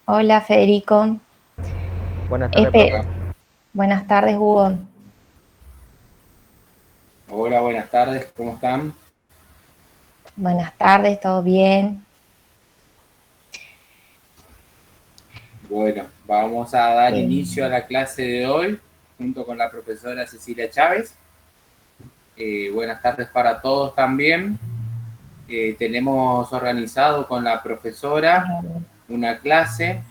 Hola, Federico. Buenas tardes, Espe- profe. Buenas tardes, Hugo. Hola, buenas tardes, ¿cómo están? Buenas tardes, ¿todo bien? Bueno, vamos a dar Eh, inicio a la clase de hoy junto con la profesora Cecilia Chávez. Buenas tardes para todos también. Tenemos organizado con la profesora una clase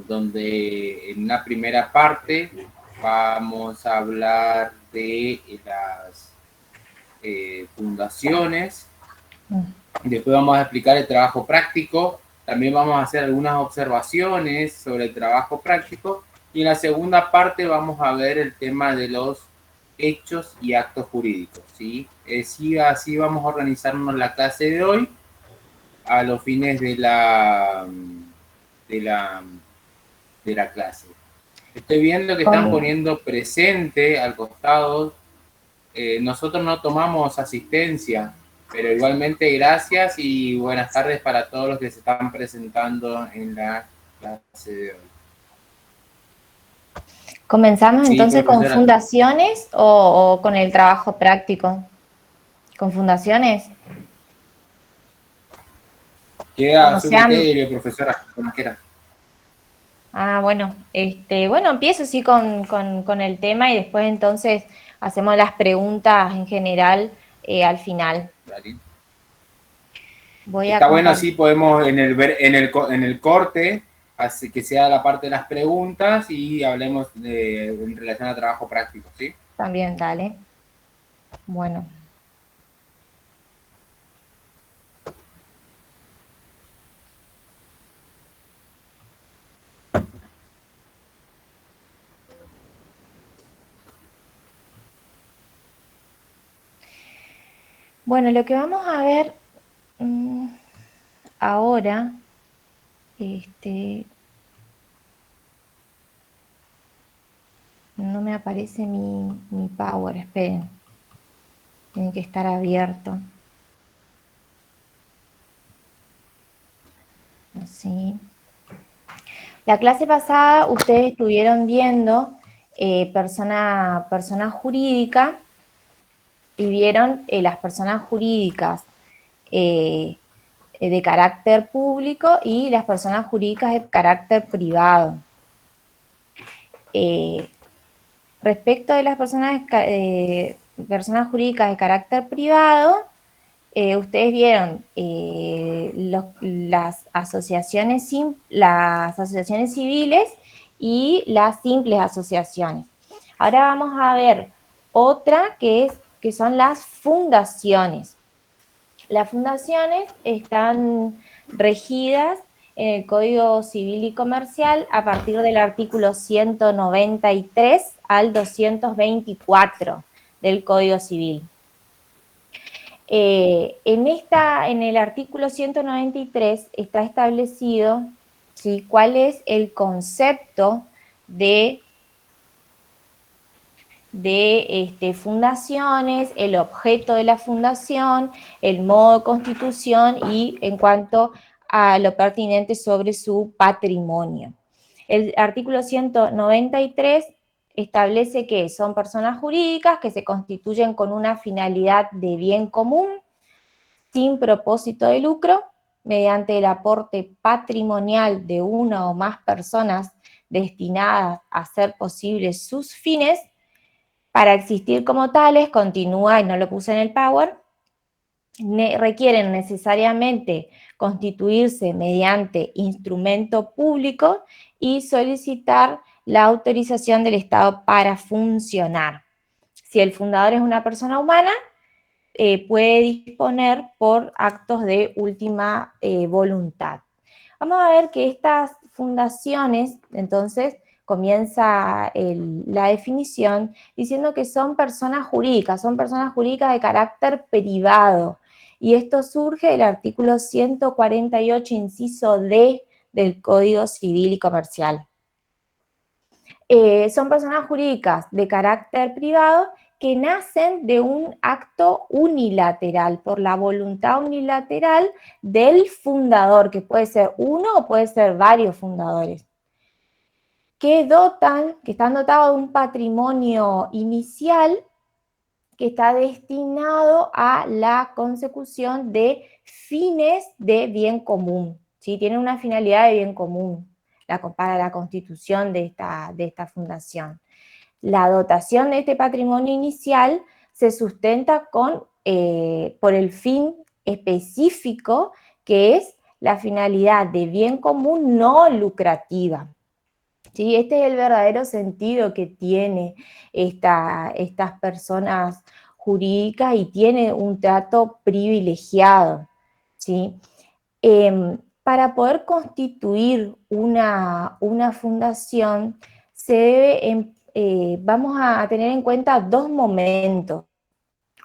donde en una primera parte vamos a hablar de las fundaciones. Después vamos a explicar el trabajo práctico. También vamos a hacer algunas observaciones sobre el trabajo práctico. Y en la segunda parte vamos a ver el tema de los hechos y actos jurídicos. ¿Sí? Sí, así vamos a organizarnos la clase de hoy a los fines de la, de la clase. Estoy viendo que están con- poniendo presente al costado. Nosotros no tomamos asistencia, pero igualmente gracias y buenas tardes para todos los que se están presentando en la clase de hoy. ¿Comenzamos Sí, entonces con profesora. fundaciones o con el trabajo práctico? ¿Con fundaciones? Queda a Como su sean. criterio, profesora, como quiera. Bueno, bueno, empiezo sí con el tema y después entonces hacemos las preguntas en general al final. Dale. Voy a Está bueno, compartir. así podemos en el corte, así que sea la parte de las preguntas y hablemos en relación al trabajo práctico, ¿sí? También, dale. Bueno. Bueno, lo que vamos a ver ahora, no me aparece mi Power, esperen. Tiene que estar abierto. Así. La clase pasada ustedes estuvieron viendo persona jurídica y vieron las personas jurídicas eh, de carácter público y las personas jurídicas de carácter privado. Respecto de las personas jurídicas de carácter privado, ustedes vieron las asociaciones civiles y las simples asociaciones. Ahora vamos a ver otra que son las fundaciones. Las fundaciones están regidas en el Código Civil y Comercial a partir del artículo 193 al 224 del Código Civil. En el artículo 193 está establecido, ¿sí?, cuál es el concepto de fundaciones, el objeto de la fundación, el modo de constitución y en cuanto a lo pertinente sobre su patrimonio. El artículo 193 establece que son personas jurídicas que se constituyen con una finalidad de bien común, sin propósito de lucro, mediante el aporte patrimonial de una o más personas destinadas a hacer posibles sus fines. Para existir como tales, continúa, y no lo puse en el Power, requieren necesariamente constituirse mediante instrumento público y solicitar la autorización del Estado para funcionar. Si el fundador es una persona humana, puede disponer por actos de última voluntad. Vamos a ver que estas fundaciones, entonces, comienza la definición diciendo que son personas jurídicas de carácter privado. Y esto surge del artículo 148, inciso D del Código Civil y Comercial. Son personas jurídicas de carácter privado que nacen de un acto unilateral, por la voluntad unilateral del fundador, que puede ser uno o puede ser varios fundadores, que están dotados de un patrimonio inicial que está destinado a la consecución de fines de bien común, ¿sí? Tiene una finalidad de bien común para la constitución de esta fundación. La dotación de este patrimonio inicial se sustenta por el fin específico, que es la finalidad de bien común no lucrativa. ¿Sí? Este es el verdadero sentido que tiene estas personas jurídicas y tiene un trato privilegiado, ¿sí? Para poder constituir una fundación, vamos a tener en cuenta dos momentos.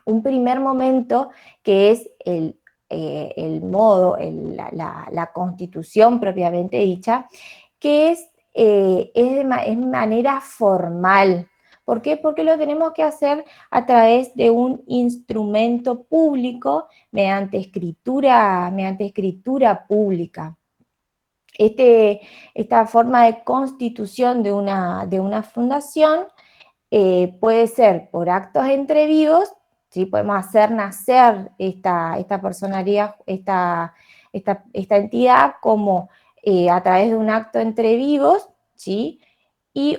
Un primer momento que es el modo, la constitución propiamente dicha, que es de manera formal. ¿Por qué? Porque lo tenemos que hacer a través de un instrumento público mediante escritura pública. Esta forma de constitución de una fundación puede ser por actos entre vivos, ¿sí? Podemos hacer nacer esta personalidad, esta entidad como a través de un acto entre vivos, ¿sí?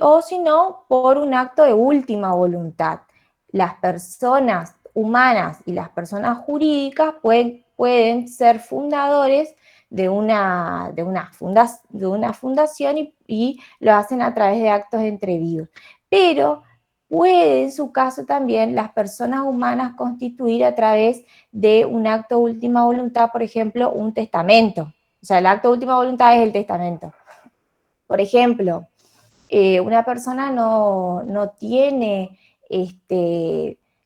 O si no, por un acto de última voluntad. Las personas humanas y las personas jurídicas pueden ser fundadores de una fundación y lo hacen a través de actos entre vivos. Pero puede, en su caso también, las personas humanas constituir a través de un acto de última voluntad, por ejemplo, un testamento. O sea, el acto de última voluntad es el testamento. Por ejemplo, una persona no tiene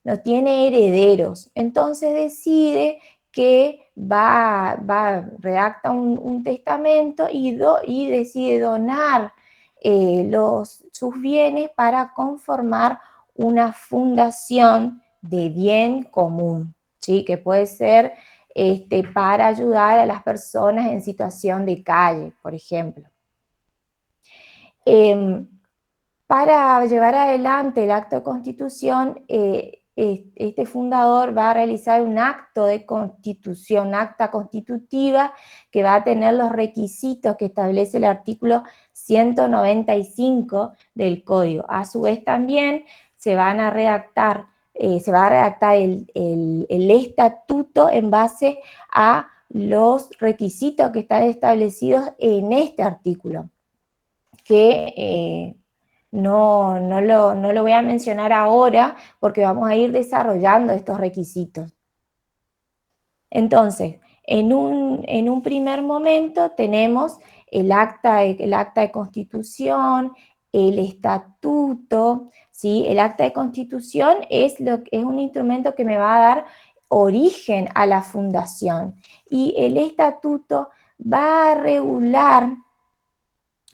herederos, entonces decide que redacta un testamento y decide donar sus bienes para conformar una fundación de bien común, ¿sí? Que puede ser para ayudar a las personas en situación de calle, por ejemplo. Para llevar adelante el acto de constitución, este fundador va a realizar un acto de constitución, acta constitutiva, que va a tener los requisitos que establece el artículo 195 del Código. A su vez también se va a redactar el estatuto en base a los requisitos que están establecidos en este artículo, que no lo voy a mencionar ahora porque vamos a ir desarrollando estos requisitos. Entonces, en un primer momento tenemos el acta de constitución, el estatuto, ¿sí? El acta de constitución es un instrumento que me va a dar origen a la fundación, y el estatuto va a regular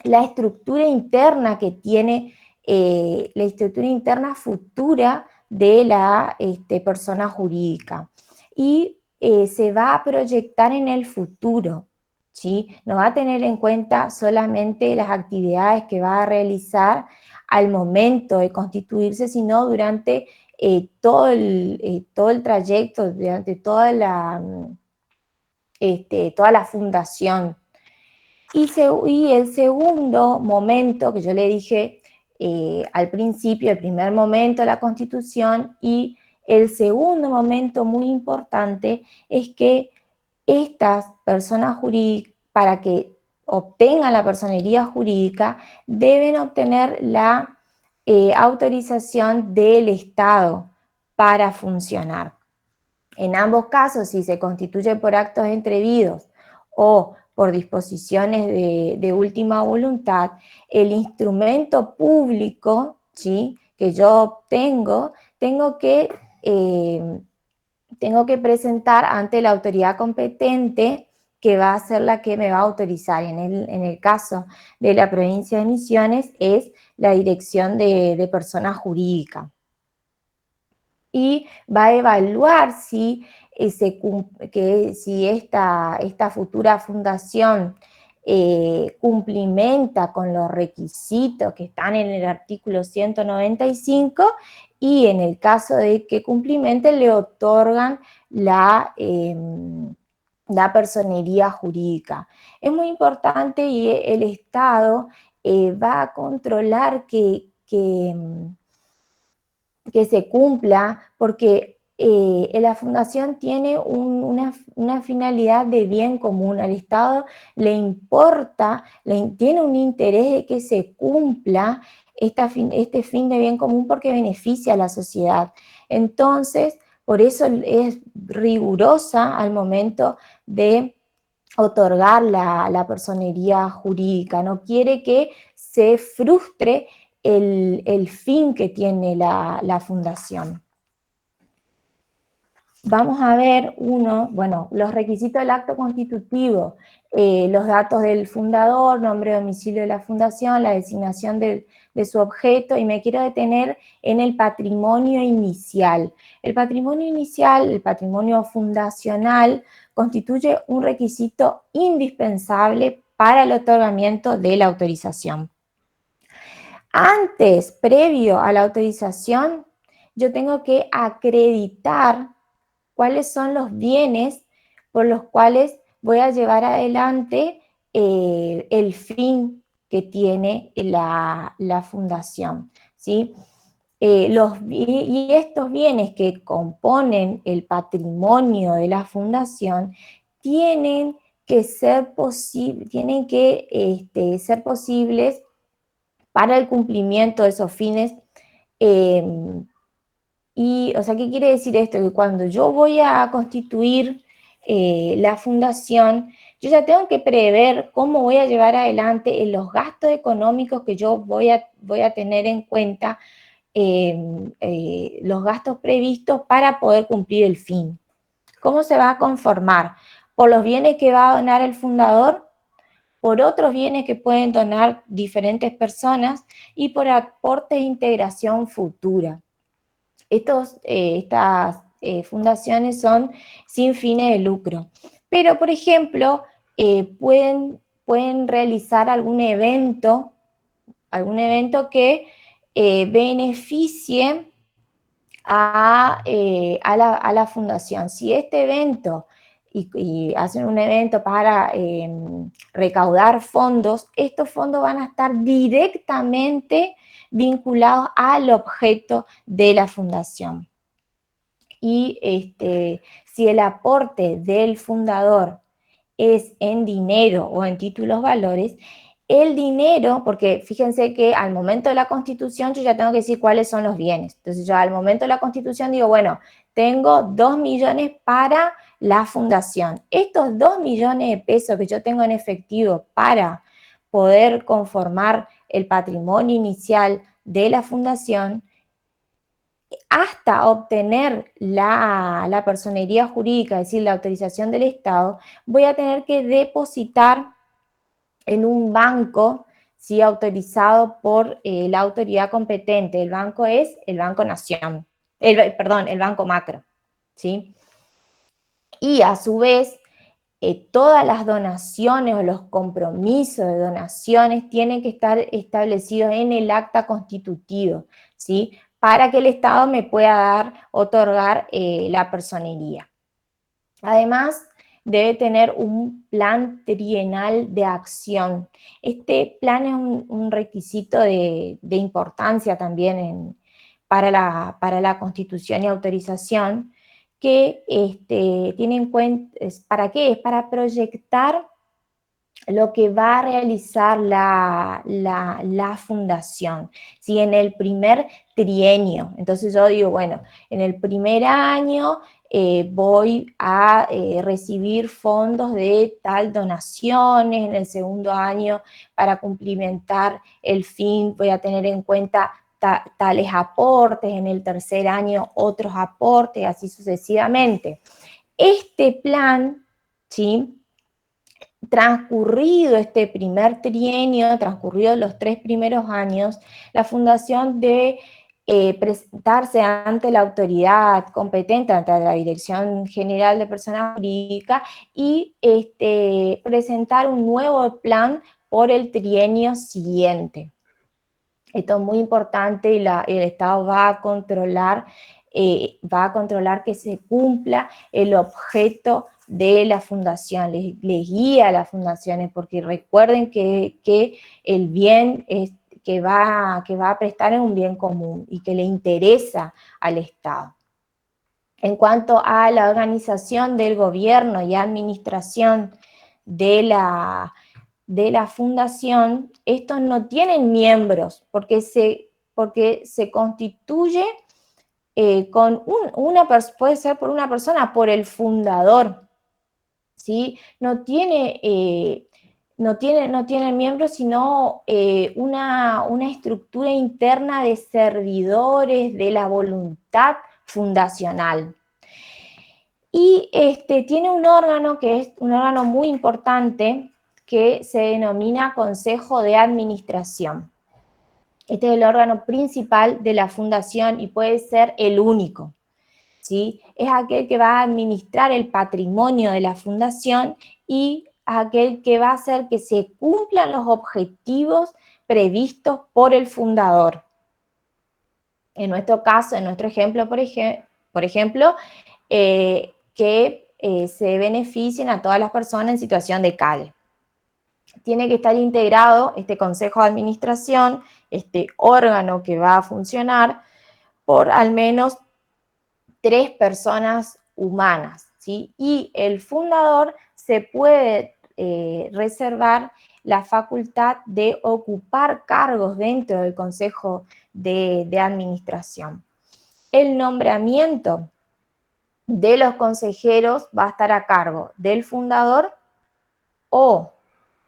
la estructura interna que tiene, la estructura interna futura de la persona jurídica, y se va a proyectar en el futuro, ¿sí? No va a tener en cuenta solamente las actividades que va a realizar al momento de constituirse, sino durante todo el trayecto, durante toda la fundación. Y el segundo momento, que yo le dije al principio, el primer momento de la Constitución, y el segundo momento muy importante es que estas personas jurídicas, para que obtengan la personería jurídica, deben obtener la autorización del Estado para funcionar. En ambos casos, si se constituye por actos entrevidos o por disposiciones de última voluntad, el instrumento público, ¿sí?, que yo obtengo, tengo que presentar ante la autoridad competente, que va a ser la que me va a autorizar. En el caso de la provincia de Misiones es la Dirección de Personas Jurídicas. y va a evaluar si, si esta futura fundación cumplimenta con los requisitos que están en el artículo 195 y en el caso de que cumplimente le otorgan la personería jurídica. Es muy importante y el Estado va a controlar que se cumpla, porque la fundación tiene una finalidad de bien común. Al Estado le importa, tiene un interés de que se cumpla este fin de bien común porque beneficia a la sociedad. Entonces, por eso es rigurosa al momento de otorgar la personería jurídica, no quiere que se frustre el fin que tiene la fundación. Vamos a ver los requisitos del acto constitutivo, los datos del fundador, nombre, domicilio de la fundación, la designación de su objeto, y me quiero detener en el patrimonio inicial. El patrimonio inicial, el patrimonio fundacional, constituye un requisito indispensable para el otorgamiento de la autorización. Antes, previo a la autorización, yo tengo que acreditar cuáles son los bienes por los cuales voy a llevar adelante el fin que tiene la fundación, ¿sí? Y estos bienes que componen el patrimonio de la fundación tienen que ser posibles para el cumplimiento de esos fines. O sea, ¿qué quiere decir esto? Que cuando yo voy a constituir la fundación, yo ya tengo que prever cómo voy a llevar adelante los gastos económicos que yo voy a tener en cuenta, los gastos previstos para poder cumplir el fin. ¿Cómo se va a conformar? Por los bienes que va a donar el fundador, por otros bienes que pueden donar diferentes personas y por aportes de integración futura. Estas fundaciones son sin fines de lucro, pero por ejemplo pueden realizar algún evento que beneficie a la fundación. Si este evento y hacen un evento para recaudar fondos, estos fondos van a estar directamente vinculados al objeto de la fundación. Y si el aporte del fundador es en dinero o en títulos valores, el dinero, porque fíjense que al momento de la constitución yo ya tengo que decir cuáles son los bienes. Entonces yo al momento de la constitución digo, bueno, tengo 2 millones para la fundación. Estos 2 millones de pesos que yo tengo en efectivo para poder conformar el patrimonio inicial de la fundación, hasta obtener la personería jurídica, es decir, la autorización del Estado, voy a tener que depositar en un banco, ¿sí?, autorizado por la autoridad competente. El banco es el Banco Nación, el Banco Macro, ¿sí? Y a su vez, todas las donaciones o los compromisos de donaciones tienen que estar establecidos en el acta constitutivo, ¿sí?, para que el Estado me pueda otorgar la personería. Además, debe tener un plan trienal de acción. Este plan es un requisito de importancia también para la constitución y autorización, que tiene en cuenta, ¿para qué? Es para proyectar lo que va a realizar la fundación, ¿sí?, en el primer trienio. Entonces yo digo, bueno, en el primer año voy a recibir fondos de tal donaciones, en el segundo año para cumplimentar el fin voy a tener en cuenta tales aportes, en el tercer año otros aportes, así sucesivamente. Este plan, ¿sí?, transcurrido este primer trienio, transcurridos los 3 primeros años, la fundación debe presentarse ante la autoridad competente, ante la Dirección General de Personas Jurídicas, y presentar un nuevo plan por el trienio siguiente. Esto es muy importante y el Estado va a controlar que se cumpla el objeto de la fundación, les guía a las fundaciones, porque recuerden que el bien que va a prestar es un bien común y que le interesa al Estado. En cuanto a la organización del gobierno y administración de la fundación, estos no tienen miembros, porque se constituye puede ser por una persona, por el fundador, ¿sí? No tiene miembros, sino una estructura interna de servidores de la voluntad fundacional. Y tiene un órgano que es un órgano muy importante, que se denomina Consejo de Administración. Este es el órgano principal de la fundación y puede ser el único, ¿sí? Es aquel que va a administrar el patrimonio de la fundación y aquel que va a hacer que se cumplan los objetivos previstos por el fundador. En nuestro caso, en nuestro ejemplo, por ejemplo, que se beneficien a todas las personas en situación de calle. Tiene que estar integrado este Consejo de Administración, este órgano que va a funcionar, por al menos 3 personas humanas, ¿sí? Y el fundador se puede reservar la facultad de ocupar cargos dentro del Consejo de Administración. El nombramiento de los consejeros va a estar a cargo del fundador o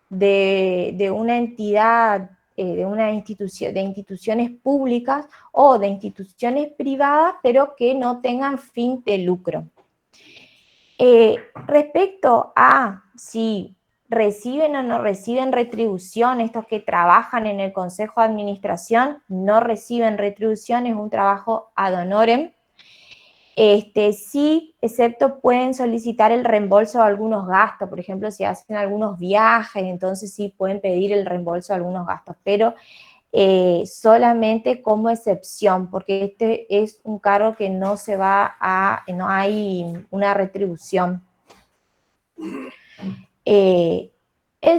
de una entidad, de una institución, de instituciones públicas o de instituciones privadas, pero que no tengan fin de lucro. Respecto a si reciben o no reciben retribución, estos que trabajan en el Consejo de Administración no reciben retribución, es un trabajo ad honorem. Sí, excepto pueden solicitar el reembolso de algunos gastos, por ejemplo, si hacen algunos viajes, entonces sí pueden pedir el reembolso de algunos gastos, pero solamente como excepción, porque este es un cargo que no hay una retribución. El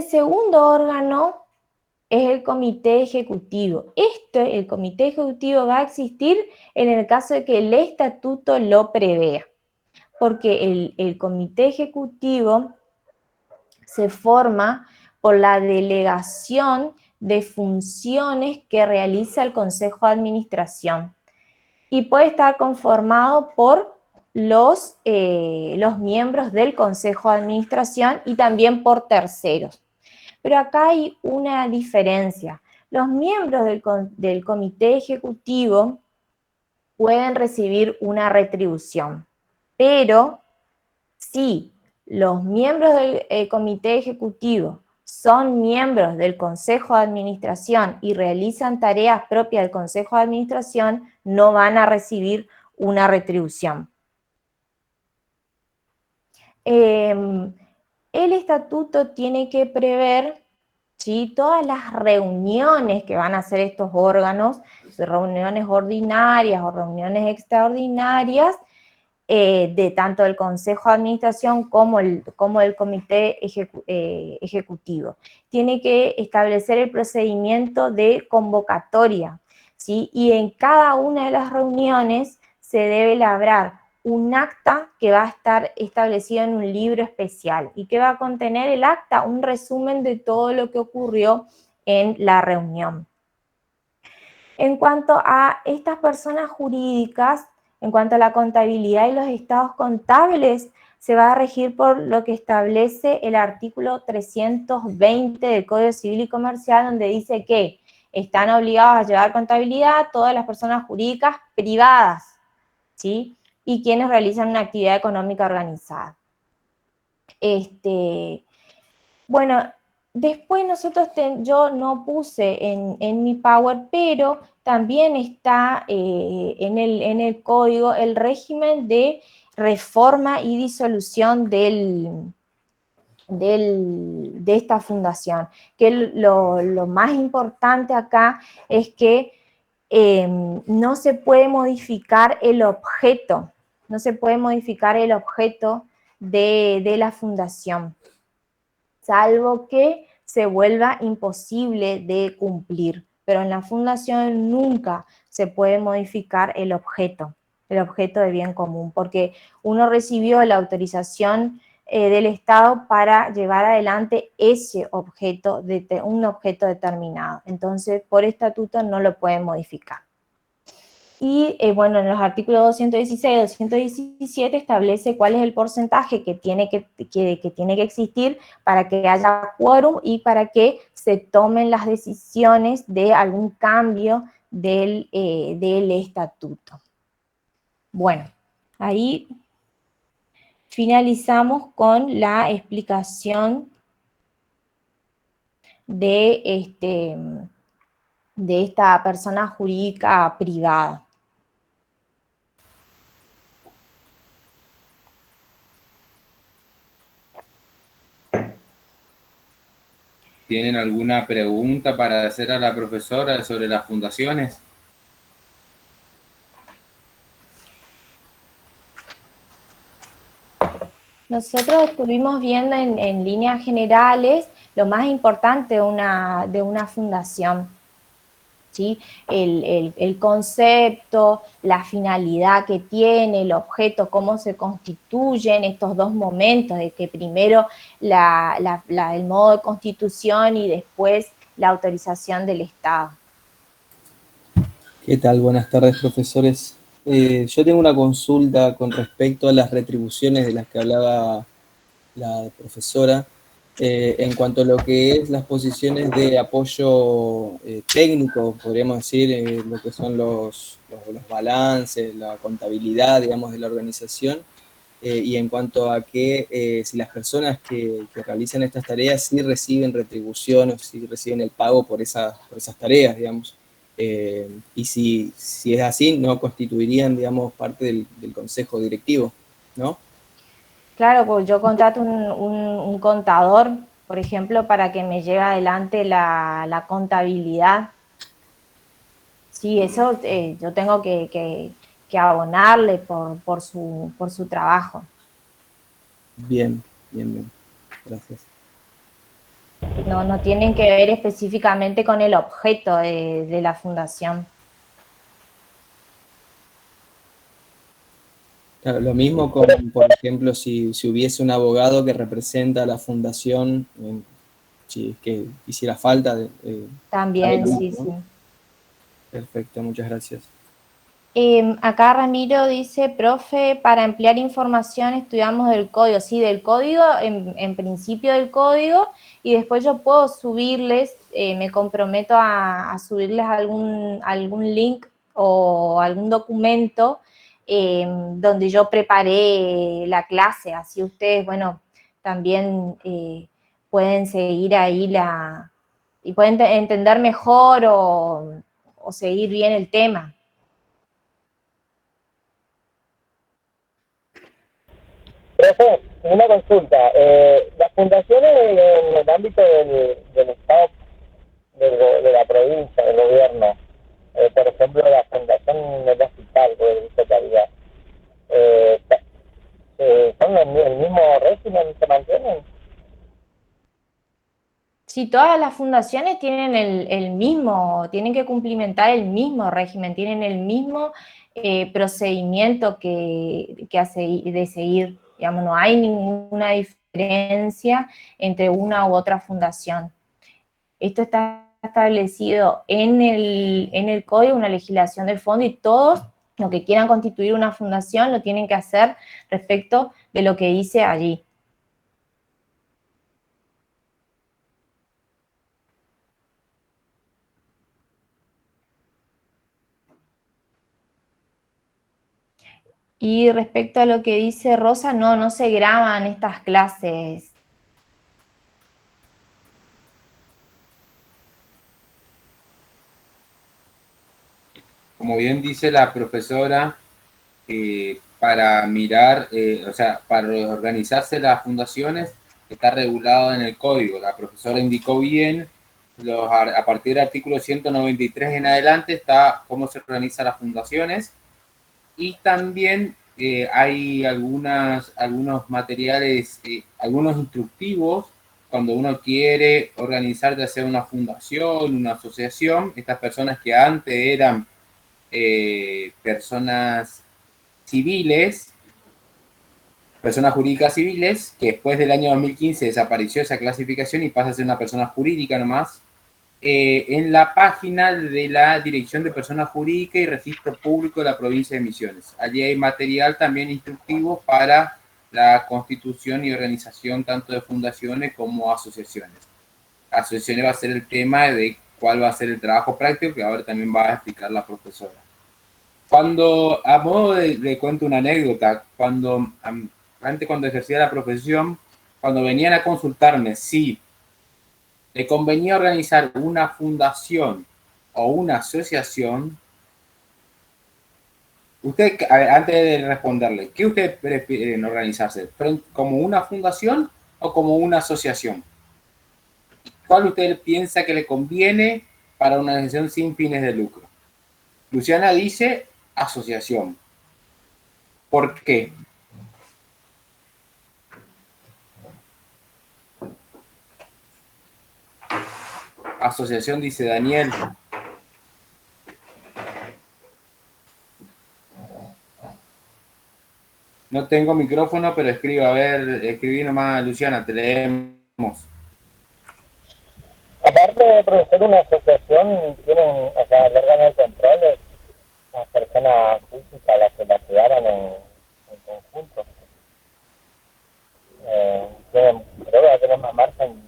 segundo órgano es el comité ejecutivo. El comité ejecutivo va a existir en el caso de que el estatuto lo prevea, porque el comité ejecutivo se forma por la delegación de funciones que realiza el Consejo de Administración y puede estar conformado por los miembros del Consejo de Administración y también por terceros. Pero acá hay una diferencia. Los miembros del comité ejecutivo pueden recibir una retribución, pero si los miembros del comité ejecutivo son miembros del Consejo de Administración y realizan tareas propias del Consejo de Administración, no van a recibir una retribución. El estatuto tiene que prever, ¿sí?, todas las reuniones que van a hacer estos órganos, reuniones ordinarias o reuniones extraordinarias, de tanto del Consejo de Administración como el Comité Ejecutivo. Tiene que establecer el procedimiento de convocatoria, ¿sí? Y en cada una de las reuniones se debe labrar un acta que va a estar establecido en un libro especial y que va a contener el acta, un resumen de todo lo que ocurrió en la reunión. En cuanto a estas personas jurídicas, en cuanto a la contabilidad y los estados contables, se va a regir por lo que establece el artículo 320 del Código Civil y Comercial, donde dice que están obligados a llevar contabilidad todas las personas jurídicas privadas, ¿sí?, y quienes realizan una actividad económica organizada. Bueno, Después nosotros, yo no puse en mi Power, pero también está en el código el régimen de reforma y disolución de esta fundación. Que lo más importante acá es que no se puede modificar el objeto, no se puede modificar el objeto de la fundación, salvo que se vuelva imposible de cumplir. Pero en la fundación nunca se puede modificar el objeto de bien común, porque uno recibió la autorización del Estado para llevar adelante ese objeto, un objeto determinado. Entonces, por estatuto no lo pueden modificar. Y bueno, en los artículos 216 y 217 establece cuál es el porcentaje que tiene que existir para que haya quórum y para que se tomen las decisiones de algún cambio del estatuto. Bueno, ahí finalizamos con la explicación de esta persona jurídica privada. ¿Tienen alguna pregunta para hacer a la profesora sobre las fundaciones? Nosotros estuvimos viendo en líneas generales lo más importante de una fundación, ¿sí? El concepto, la finalidad que tiene, el objeto, cómo se constituyen estos dos momentos, de que primero el modo de constitución y después la autorización del Estado. ¿Qué tal? Buenas tardes, profesores. Yo tengo una consulta con respecto a las retribuciones de las que hablaba la profesora, en cuanto a lo que es las posiciones de apoyo técnico, podríamos decir, lo que son los balances, la contabilidad, digamos, de la organización, y en cuanto a que si las personas que realizan estas tareas sí reciben retribución o sí reciben el pago por esas tareas, digamos. Y si es así, no constituirían, digamos, parte del consejo directivo, ¿no? Claro, pues yo contrato un contador, por ejemplo, para que me lleve adelante la contabilidad. Sí, eso yo tengo que abonarle por su trabajo. Bien, gracias. No tienen que ver específicamente con el objeto de la fundación. Claro, lo mismo con, por ejemplo, si hubiese un abogado que representa a la fundación, si es que hiciera falta. También, ¿no? sí, sí. Perfecto, muchas gracias. Acá Ramiro dice, profe, para emplear información estudiamos del código. Sí, del código, en principio del código, y después yo puedo subirles, me comprometo a subirles algún link o algún documento donde yo preparé la clase. Así ustedes, bueno, también pueden seguir ahí y pueden entender mejor o seguir bien el tema. Profe, una consulta. Las fundaciones en el ámbito del Estado, de la provincia, del gobierno, por ejemplo, la fundación del hospital, de Caridad, ¿son el mismo régimen, se mantienen? Sí, todas las fundaciones tienen el mismo, tienen que cumplimentar el mismo régimen, tienen el mismo procedimiento de seguir. Digamos, no hay ninguna diferencia entre una u otra fundación. Esto está establecido en el código, una legislación del fondo, y todos los que quieran constituir una fundación lo tienen que hacer respecto de lo que dice allí. Y respecto a lo que dice Rosa, no se graban estas clases. como bien dice la profesora, para mirar, o sea, para organizarse las fundaciones está regulado en el código. La profesora indicó bien, a partir del artículo 193 en adelante está cómo se organizan las fundaciones, y también hay algunos materiales, algunos instructivos cuando uno quiere organizar ya sea una fundación, una asociación. Estas personas que antes eran personas civiles, personas jurídicas civiles, que después del año 2015 desapareció esa clasificación y pasa a ser una persona jurídica nomás, en la página de la Dirección de Personas Jurídicas y Registro Público de la Provincia de Misiones. Allí hay material también instructivo para la constitución y organización tanto de fundaciones como asociaciones. Asociaciones va a ser el tema de cuál va a ser el trabajo práctico, que ahora también va a explicar la profesora. Cuando, a modo de cuento una anécdota, antes cuando ejercía la profesión, cuando venían a consultarme si le convenía organizar una fundación o una asociación, usted, antes de responderle, ¿qué usted prefiere organizarse? ¿Como una fundación o como una asociación? ¿Cuál usted piensa que le conviene para una organización sin fines de lucro? Luciana dice asociación. ¿Por qué? Asociación, dice Daniel. No tengo micrófono, pero escribo. A ver, escribí nomás, Luciana, te leemos. Aparte de producir una asociación, tienen, o sea, el órgano de control es las personas físicas las que la crearon en conjunto. Creo que va a tener más margen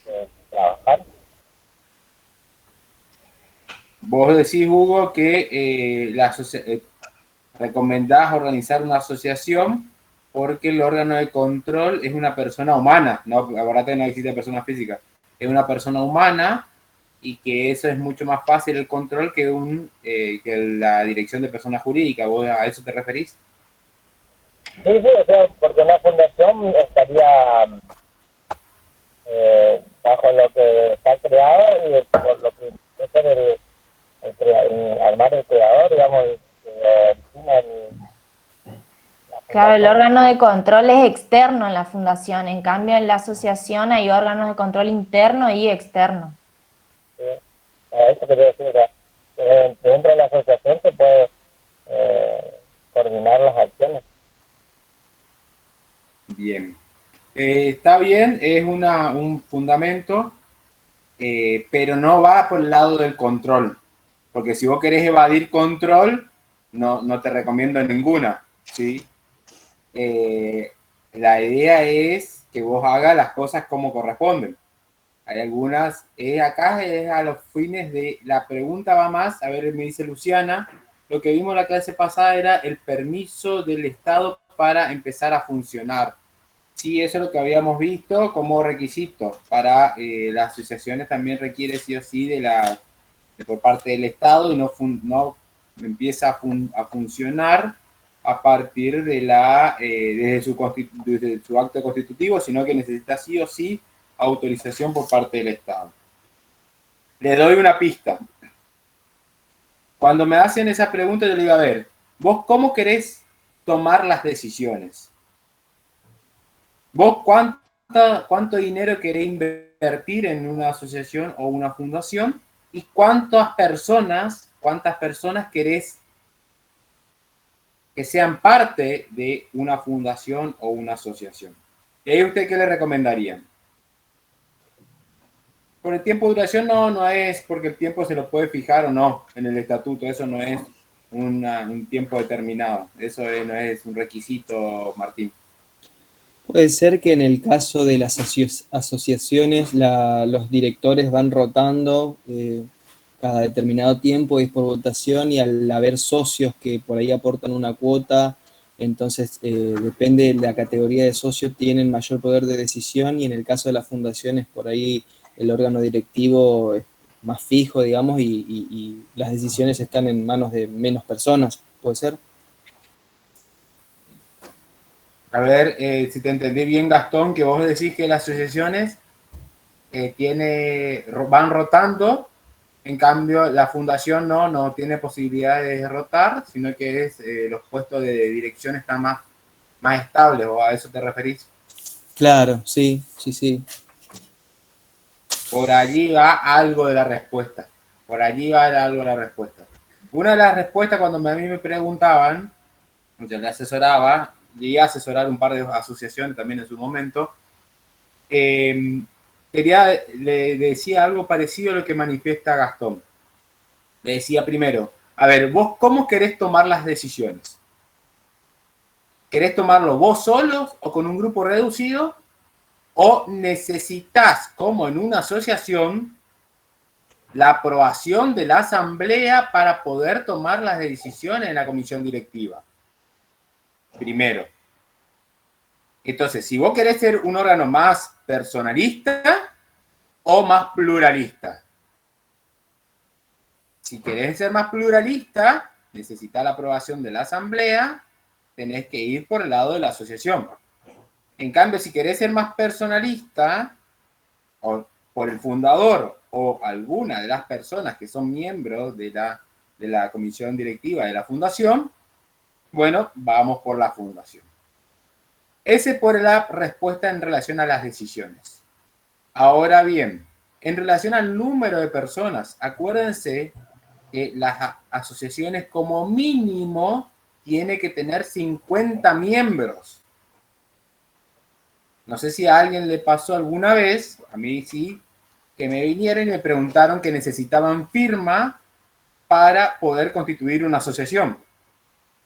de trabajar. Vos decís, Hugo, que recomendás organizar una asociación porque el órgano de control es una persona humana, no, ahora no existe persona física, es una persona humana, y que eso es mucho más fácil el control que la dirección de personas jurídicas. ¿Vos a eso te referís? Sí, o sea, porque una fundación estaría bajo lo que está creado y por lo que es el armar el creador, digamos, Claro, el órgano de control es externo en la fundación, en cambio en la asociación hay órganos de control interno y externo. Sí, a eso quería decir, o sea, dentro de la asociación se puede coordinar las acciones. Bien. Está bien, es un fundamento, pero no va por el lado del control. Porque si vos querés evadir control, no te recomiendo ninguna, ¿sí? La idea es que vos hagas las cosas como corresponden. Hay algunas, acá es a los fines de, la pregunta va más, a ver, me dice Luciana, lo que vimos en la clase pasada era el permiso del Estado para empezar a funcionar. Sí, eso es lo que habíamos visto como requisito para las asociaciones, también requiere sí o sí por parte del Estado, y no empieza a funcionar a partir de desde su acto constitutivo, sino que necesita sí o sí autorización por parte del Estado. Le doy una pista. Cuando me hacen esa pregunta, yo le digo, a ver, ¿vos cómo querés tomar las decisiones? ¿Vos cuánto dinero querés invertir en una asociación o una fundación? ¿Y cuántas personas querés que sean parte de una fundación o una asociación? ¿Y ahí usted qué le recomendaría? Por el tiempo de duración no es porque el tiempo se lo puede fijar o no en el estatuto, eso no es un tiempo determinado, eso no es un requisito, Martín. Puede ser que en el caso de las asociaciones los directores van rotando cada determinado tiempo, y es por votación, y al haber socios que por ahí aportan una cuota, entonces depende de la categoría de socios, tienen mayor poder de decisión, y en el caso de las fundaciones por ahí el órgano directivo más fijo, digamos, y las decisiones están en manos de menos personas, ¿puede ser? A ver, si te entendí bien, Gastón, que vos decís que las asociaciones van rotando, en cambio la fundación no tiene posibilidades de rotar, sino que los puestos de dirección están más estables, ¿o a eso te referís? Claro, sí, sí, sí. Por allí va algo de la respuesta. Por allí va algo de la respuesta. Una de las respuestas cuando a mí me preguntaban, yo le asesoraba, llegué a asesorar un par de asociaciones también en su momento, le decía algo parecido a lo que manifiesta Gastón. Le decía primero, a ver, vos cómo querés tomar las decisiones. ¿Querés tomarlo vos solos o con un grupo reducido? ¿O necesitas, como en una asociación, la aprobación de la asamblea para poder tomar las decisiones en la comisión directiva? Primero. Entonces, si vos querés ser un órgano más personalista o más pluralista. Si querés ser más pluralista, necesitas la aprobación de la asamblea, tenés que ir por el lado de la asociación. En cambio, si querés ser más personalista, o por el fundador o alguna de las personas que son miembros de la comisión directiva de la fundación, bueno, vamos por la fundación. Ese por la respuesta en relación a las decisiones. Ahora bien, en relación al número de personas, acuérdense que las asociaciones como mínimo tiene que tener 50 miembros. No sé si a alguien le pasó alguna vez, a mí sí, que me vinieron y me preguntaron que necesitaban firma para poder constituir una asociación.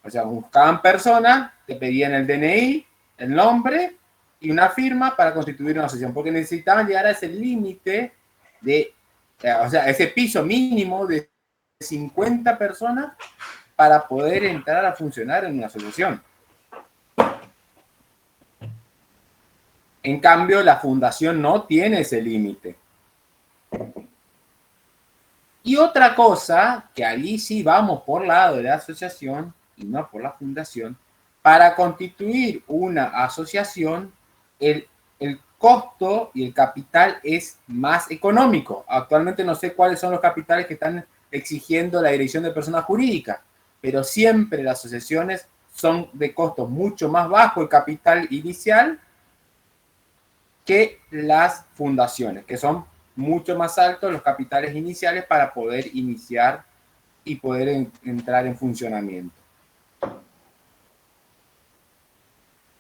O sea, buscaban personas, te pedían el DNI, el nombre y una firma para constituir una asociación, porque necesitaban llegar a ese límite o sea, ese piso mínimo de 50 personas para poder entrar a funcionar en una asociación. En cambio, la fundación no tiene ese límite. Y otra cosa, que allí sí vamos por lado de la asociación y no por la fundación, para constituir una asociación, el costo y el capital es más económico. Actualmente no sé cuáles son los capitales que están exigiendo la dirección de personas jurídicas, pero siempre las asociaciones son de costos mucho más bajo el capital inicial que las fundaciones, que son mucho más altos los capitales iniciales para poder iniciar y poder entrar en funcionamiento.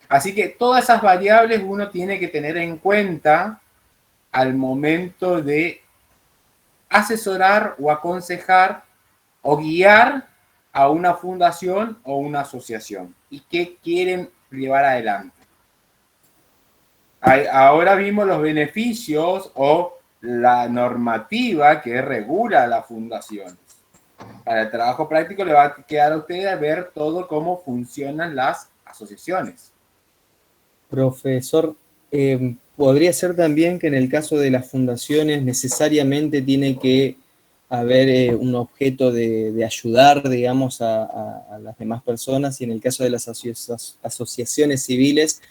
Así que todas esas variables uno tiene que tener en cuenta al momento de asesorar o aconsejar o guiar a una fundación o una asociación y qué quieren llevar adelante. Ahora vimos los beneficios o la normativa que regula las fundaciones. Para el trabajo práctico le va a quedar a usted ver todo cómo funcionan las asociaciones. Profesor, ¿podría ser también que en el caso de las fundaciones necesariamente tiene que haber un objeto de ayudar, digamos, a las demás personas, y en el caso de las asociaciones civiles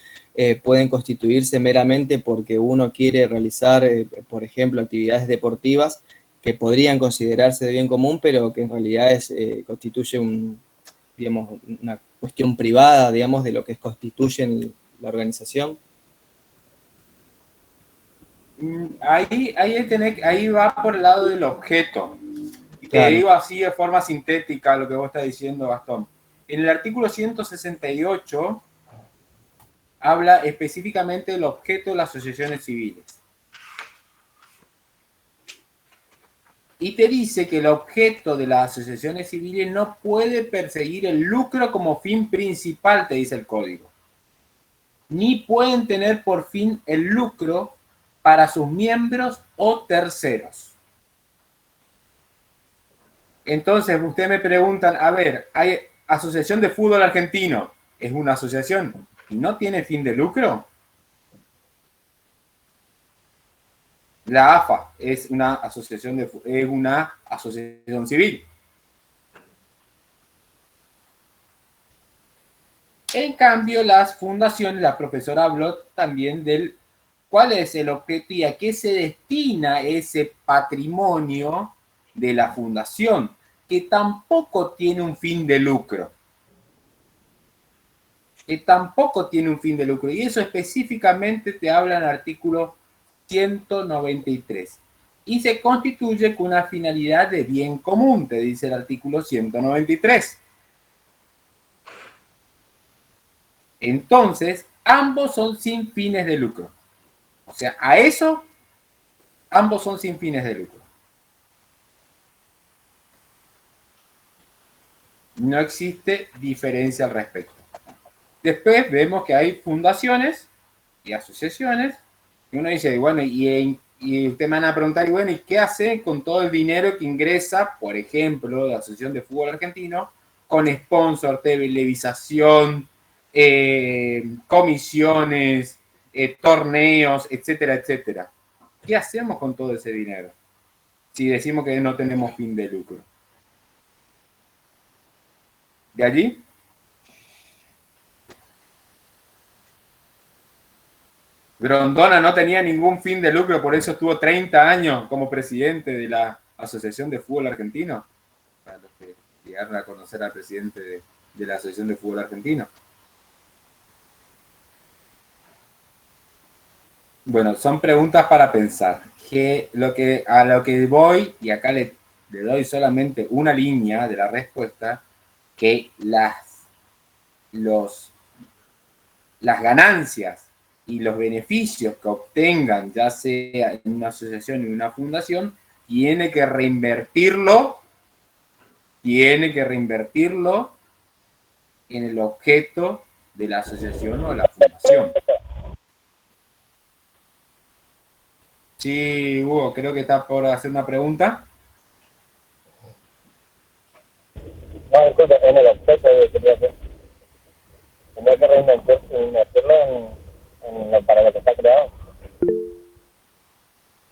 pueden constituirse meramente porque uno quiere realizar, por ejemplo, actividades deportivas que podrían considerarse de bien común, pero que en realidad constituye digamos, una cuestión privada, digamos, de lo que constituyen la organización? Ahí va por el lado del objeto. Y te digo así de forma sintética lo que vos estás diciendo, Gastón. En el artículo 168 habla específicamente del objeto de las asociaciones civiles. Y te dice que el objeto de las asociaciones civiles no puede perseguir el lucro como fin principal, te dice el código. Ni pueden tener por fin el lucro para sus miembros o terceros. Entonces, ustedes me preguntan, a ver, hay Asociación de Fútbol Argentino, ¿es una asociación y no tiene fin de lucro? La AFA es una asociación civil. En cambio, las fundaciones, la profesora habló también del cuál es el objeto y a qué se destina ese patrimonio de la fundación, que tampoco tiene un fin de lucro. Que tampoco tiene un fin de lucro. Y eso específicamente te habla en el artículo 193. Y se constituye con una finalidad de bien común, te dice el artículo 193. Entonces, ambos son sin fines de lucro. O sea, a eso, ambos son sin fines de lucro. No existe diferencia al respecto. Después vemos que hay fundaciones y asociaciones. Y uno dice, bueno, y ustedes me van a preguntar, y bueno, ¿y qué hace con todo el dinero que ingresa, por ejemplo, la Asociación de Fútbol Argentino, con sponsor, televisación, comisiones, torneos, etcétera, etcétera? ¿Qué hacemos con todo ese dinero si decimos que no tenemos fin de lucro? ¿De allí? Grondona no tenía ningún fin de lucro, por eso estuvo 30 años como presidente de la Asociación de Fútbol Argentino. Para los que llegaron a conocer al presidente de la Asociación de Fútbol Argentino. Bueno, son preguntas para pensar. A lo que voy, y acá le doy solamente una línea de la respuesta, que las ganancias y los beneficios que obtengan, ya sea en una asociación o en una fundación, tiene que reinvertirlo en el objeto de la asociación o la fundación. Sí, Hugo, creo que está por hacer una pregunta. No, disculpe, en el objeto quería hacer. Tendría que reinvertirlo para lo que está creado.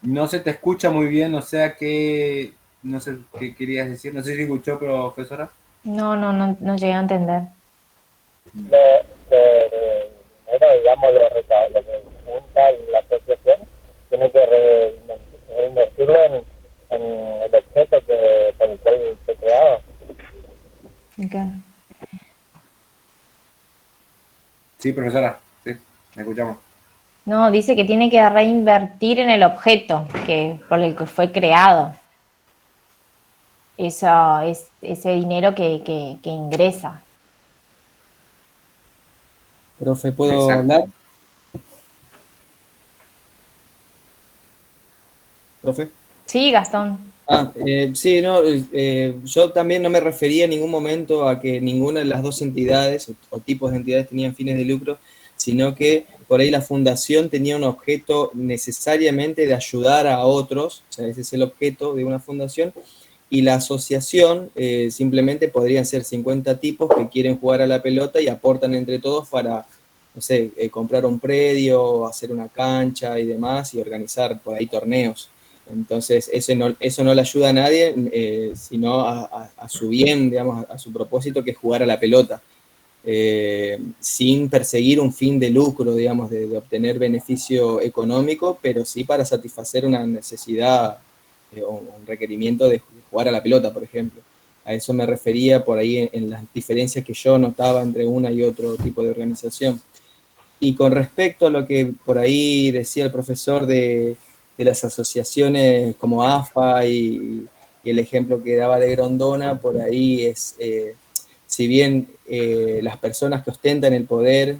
No se te escucha muy bien, no sé qué querías decir. No sé si escuchó, profesora. No llegué a entender. Digamos, lo que junta la asociación tiene que reinvertirlo en el objeto por el cual fue creado. Okay. Sí, profesora, sí, me escuchamos. No, dice que tiene que reinvertir en el objeto por el que fue creado. Eso es ese dinero que ingresa. Profe, ¿puedo Exacto. hablar? ¿Profe? Sí, Gastón. Sí, no, yo también no me refería en ningún momento a que ninguna de las dos entidades o tipos de entidades tenían fines de lucro, sino que por ahí la fundación tenía un objeto necesariamente de ayudar a otros, o sea, ese es el objeto de una fundación, y la asociación simplemente podrían ser 50 tipos que quieren jugar a la pelota y aportan entre todos para, no sé, comprar un predio, hacer una cancha y demás, y organizar por ahí torneos. Entonces, eso no le ayuda a nadie, sino a su bien, digamos, a su propósito, que es jugar a la pelota, sin perseguir un fin de lucro, digamos, de obtener beneficio económico, pero sí para satisfacer una necesidad o un requerimiento de jugar a la pelota, por ejemplo. A eso me refería por ahí en las diferencias que yo notaba entre una y otro tipo de organización. Y con respecto a lo que por ahí decía el profesor de las asociaciones como AFA y el ejemplo que daba de Grondona, por ahí es, si bien las personas que ostentan el poder,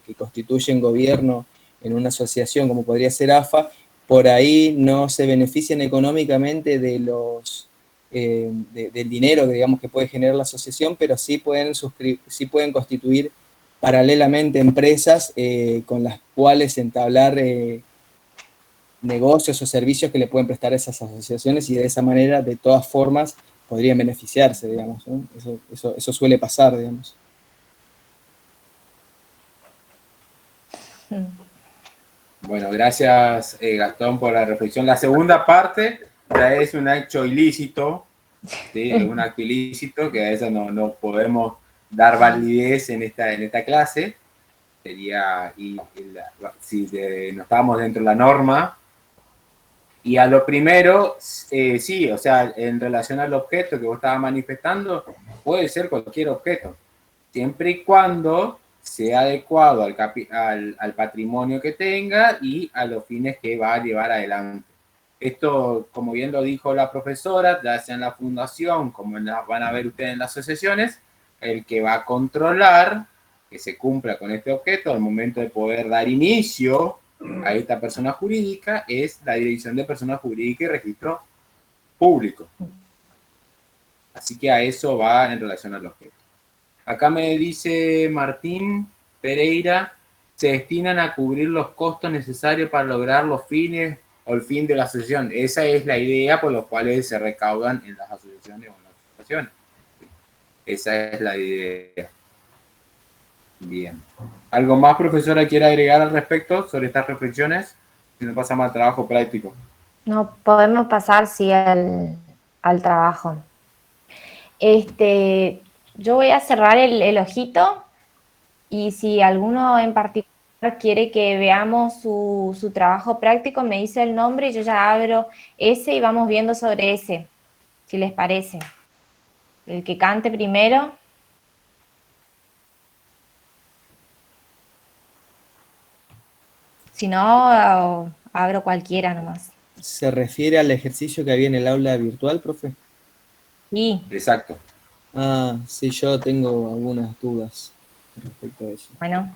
que constituyen gobierno en una asociación como podría ser AFA, por ahí no se benefician económicamente de del dinero que, digamos, que puede generar la asociación, pero sí pueden constituir paralelamente empresas con las cuales entablar negocios o servicios que le pueden prestar a esas asociaciones, y de esa manera, de todas formas, podrían beneficiarse, digamos, ¿no? Eso suele pasar, digamos. Bueno, gracias Gastón por la reflexión. La segunda parte ya es un hecho ilícito, ¿sí? Es un acto ilícito que a eso no podemos dar validez en esta clase. Sería, si no estábamos dentro de la norma. Y a lo primero, sí, o sea, en relación al objeto que vos estabas manifestando, puede ser cualquier objeto, siempre y cuando sea adecuado al patrimonio que tenga y a los fines que va a llevar adelante. Esto, como bien lo dijo la profesora, ya sea en la fundación, como van a ver ustedes en las asociaciones, el que va a controlar que se cumpla con este objeto al momento de poder dar inicio a esta persona jurídica es la Dirección de Persona Jurídica y Registro Público. Así que a eso va en relación al objeto. Acá me dice Martín Pereira, se destinan a cubrir los costos necesarios para lograr los fines o el fin de la asociación. Esa es la idea por los cuales se recaudan en las asociaciones o en las asociaciones. Esa es la idea. Bien. ¿Algo más, profesora, quiere agregar al respecto sobre estas reflexiones? Si no pasamos al trabajo práctico. No, podemos pasar, sí, al trabajo. Yo voy a cerrar el ojito y si alguno en particular quiere que veamos su trabajo práctico, me dice el nombre y yo ya abro ese y vamos viendo sobre ese, si les parece. El que cante primero. Si no, abro cualquiera nomás. ¿Se refiere al ejercicio que había en el aula virtual, profe? Sí. Exacto. Ah, sí, yo tengo algunas dudas respecto a eso. Bueno.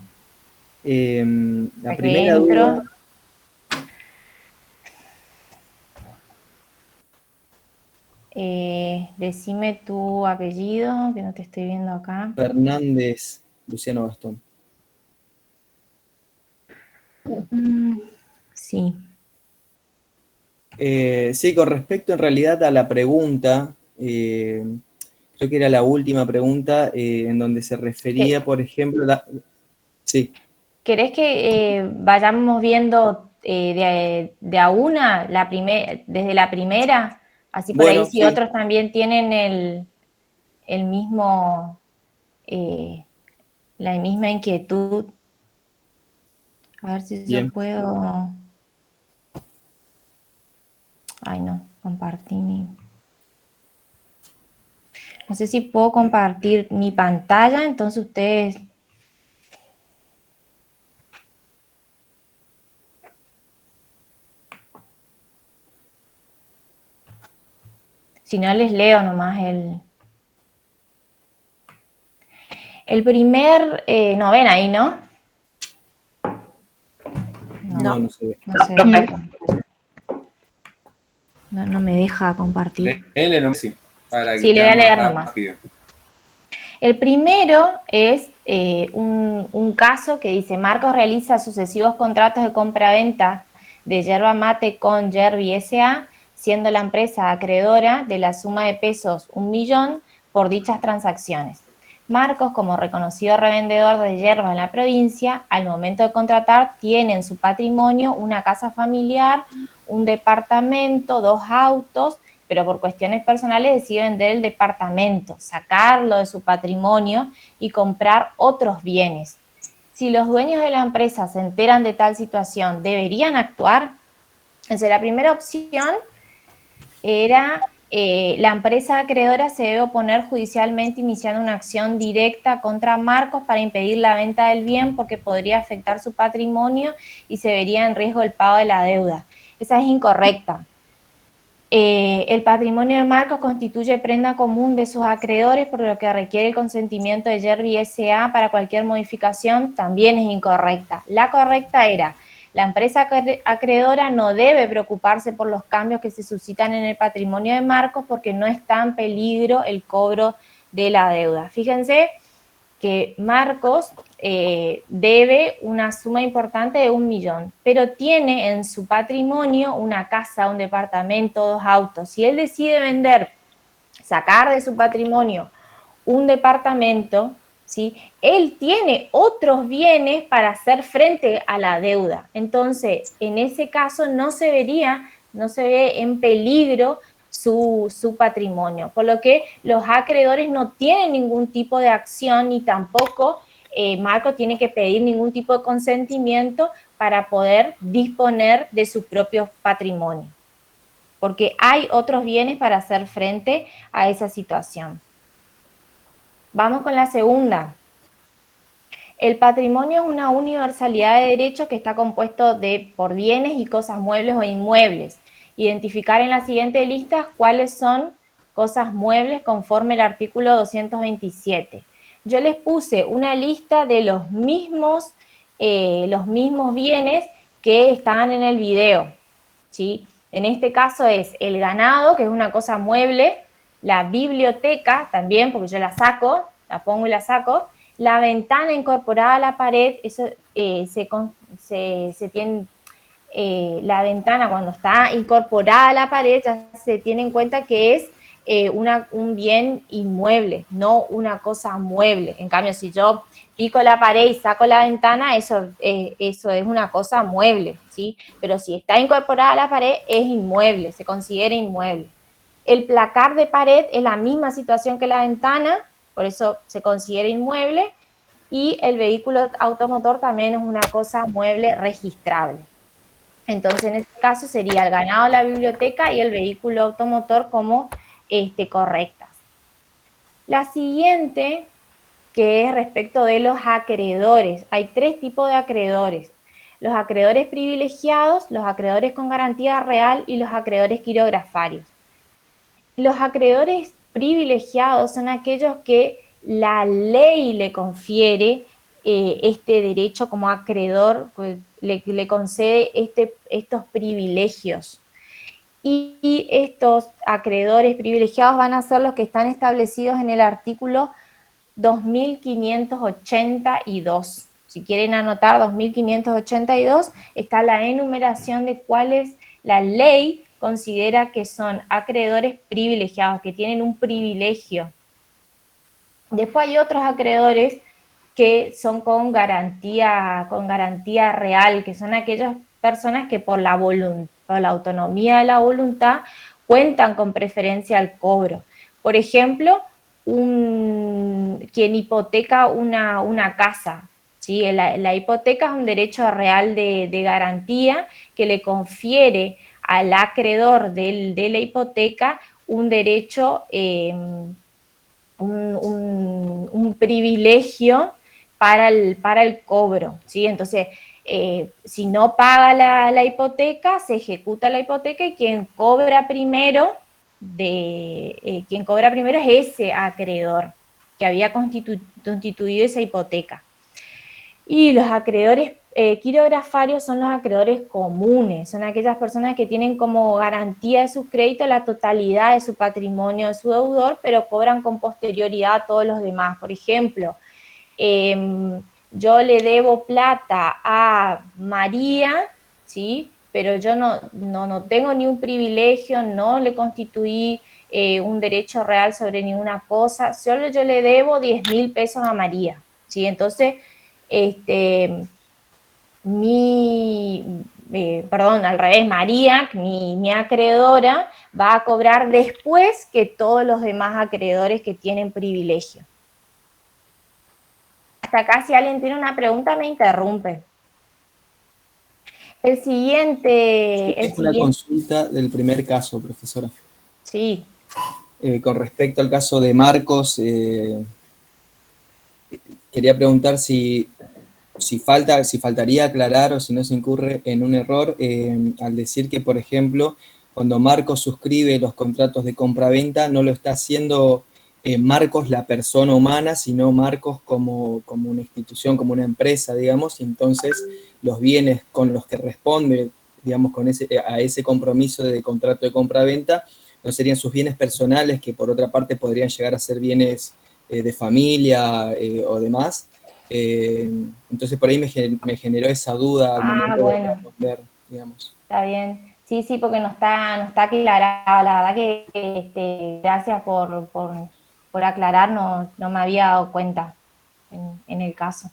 La primera duda... Decime tu apellido, que no te estoy viendo acá. Fernández Luciano Gastón. Sí. Sí, con respecto en realidad a la pregunta, creo que era la última pregunta en donde se refería, por ejemplo, sí. ¿Querés que vayamos viendo de a una, desde la primera? Así por Bueno, ahí si sí. otros también tienen el mismo, la misma inquietud. A ver si Bien. yo puedo... Ay, no, compartí mi... No sé si puedo compartir mi pantalla, entonces ustedes... Si no, les leo nomás el primer... no ven ahí, ¿no? No se ve. No se ve. No me deja compartir. Léele nomás, sí, para que Sí, le voy a sea leer más nomás. rápido. El primero es un caso que dice: Marcos realiza sucesivos contratos de compra-venta de yerba mate con Yerbi S.A., siendo la empresa acreedora de la suma de pesos 1 millón por dichas transacciones. Marcos, como reconocido revendedor de yerba en la provincia, al momento de contratar tiene en su patrimonio una casa familiar, un departamento, 2 autos, pero por cuestiones personales decide vender el departamento, sacarlo de su patrimonio y comprar otros bienes. Si los dueños de la empresa se enteran de tal situación, ¿deberían actuar? Entonces, la primera opción era la empresa acreedora se debe oponer judicialmente iniciando una acción directa contra Marcos para impedir la venta del bien porque podría afectar su patrimonio y se vería en riesgo el pago de la deuda. Esa es incorrecta. El patrimonio de Marcos constituye prenda común de sus acreedores, por lo que requiere el consentimiento de Yerbi S.A. para cualquier modificación, también es incorrecta. La correcta era: la empresa acreedora no debe preocuparse por los cambios que se suscitan en el patrimonio de Marcos porque no está en peligro el cobro de la deuda. Fíjense que Marcos debe una suma importante de 1 millón, pero tiene en su patrimonio una casa, un departamento, 2 autos. Si él decide vender, sacar de su patrimonio un departamento, ¿sí? Él tiene otros bienes para hacer frente a la deuda. Entonces, en ese caso no se ve en peligro su patrimonio, por lo que los acreedores no tienen ningún tipo de acción ni tampoco Marco tiene que pedir ningún tipo de consentimiento para poder disponer de su propio patrimonio, porque hay otros bienes para hacer frente a esa situación. Vamos con la segunda. El patrimonio es una universalidad de derechos que está compuesto por bienes y cosas muebles o inmuebles. Identificar en la siguiente lista cuáles son cosas muebles conforme el artículo 227. Yo les puse una lista de los mismos bienes que estaban en el video, ¿sí? En este caso es el ganado, que es una cosa mueble, la biblioteca también, porque yo la saco, la pongo y la saco, la ventana incorporada a la pared, eso se tiene, la ventana cuando está incorporada a la pared ya se tiene en cuenta que es un bien inmueble, no una cosa mueble. En cambio, si yo pico la pared y saco la ventana, eso es una cosa mueble, ¿sí? Pero si está incorporada a la pared, es inmueble, se considera inmueble. El placar de pared es la misma situación que la ventana, por eso se considera inmueble, y el vehículo automotor también es una cosa mueble registrable. Entonces, en este caso sería el ganado, la biblioteca y el vehículo automotor como correctas. La siguiente, que es respecto de los acreedores. Hay tres tipos de acreedores. Los acreedores privilegiados, los acreedores con garantía real y los acreedores quirografarios. Los acreedores privilegiados son aquellos que la ley le confiere este derecho como acreedor, pues, le concede estos privilegios. Y estos acreedores privilegiados van a ser los que están establecidos en el artículo 2582. Si quieren anotar 2582, está la enumeración de cuáles la ley considera que son acreedores privilegiados, que tienen un privilegio. Después hay otros acreedores que son con garantía real, que son aquellas personas que por la autonomía de la voluntad cuentan con preferencia al cobro. Por ejemplo, quien hipoteca una casa, ¿sí? La hipoteca es un derecho real de garantía que le confiere al acreedor de la hipoteca un derecho, un privilegio para el cobro, ¿sí? Entonces, si no paga la hipoteca, se ejecuta la hipoteca y quien cobra primero es ese acreedor que había constituido esa hipoteca. Y los acreedores quirografarios son los acreedores comunes, son aquellas personas que tienen como garantía de sus créditos la totalidad de su patrimonio de su deudor, pero cobran con posterioridad a todos los demás. Por ejemplo, yo le debo plata a María, ¿sí? Pero yo no tengo ni un privilegio, no le constituí un derecho real sobre ninguna cosa, solo yo le debo 10.000 pesos a María, ¿sí? Entonces, al revés, María, mi acreedora, va a cobrar después que todos los demás acreedores que tienen privilegio. Hasta acá, si alguien tiene una pregunta, me interrumpe. El siguiente... Es una consulta del primer caso, profesora. Sí. Con respecto al caso de Marcos, quería preguntar si faltaría aclarar o si no se incurre en un error al decir que, por ejemplo, cuando Marcos suscribe los contratos de compra-venta, no lo está haciendo Marcos la persona humana, sino Marcos como una institución, como una empresa, digamos, y entonces los bienes con los que responde, digamos, a ese compromiso de contrato de compra-venta, no serían sus bienes personales, que por otra parte podrían llegar a ser bienes de familia o demás. Entonces por ahí me generó esa duda al momento de responder, digamos. Está bien. Sí, porque no está aclarado. La verdad que gracias por aclarar, no me había dado cuenta. en el caso.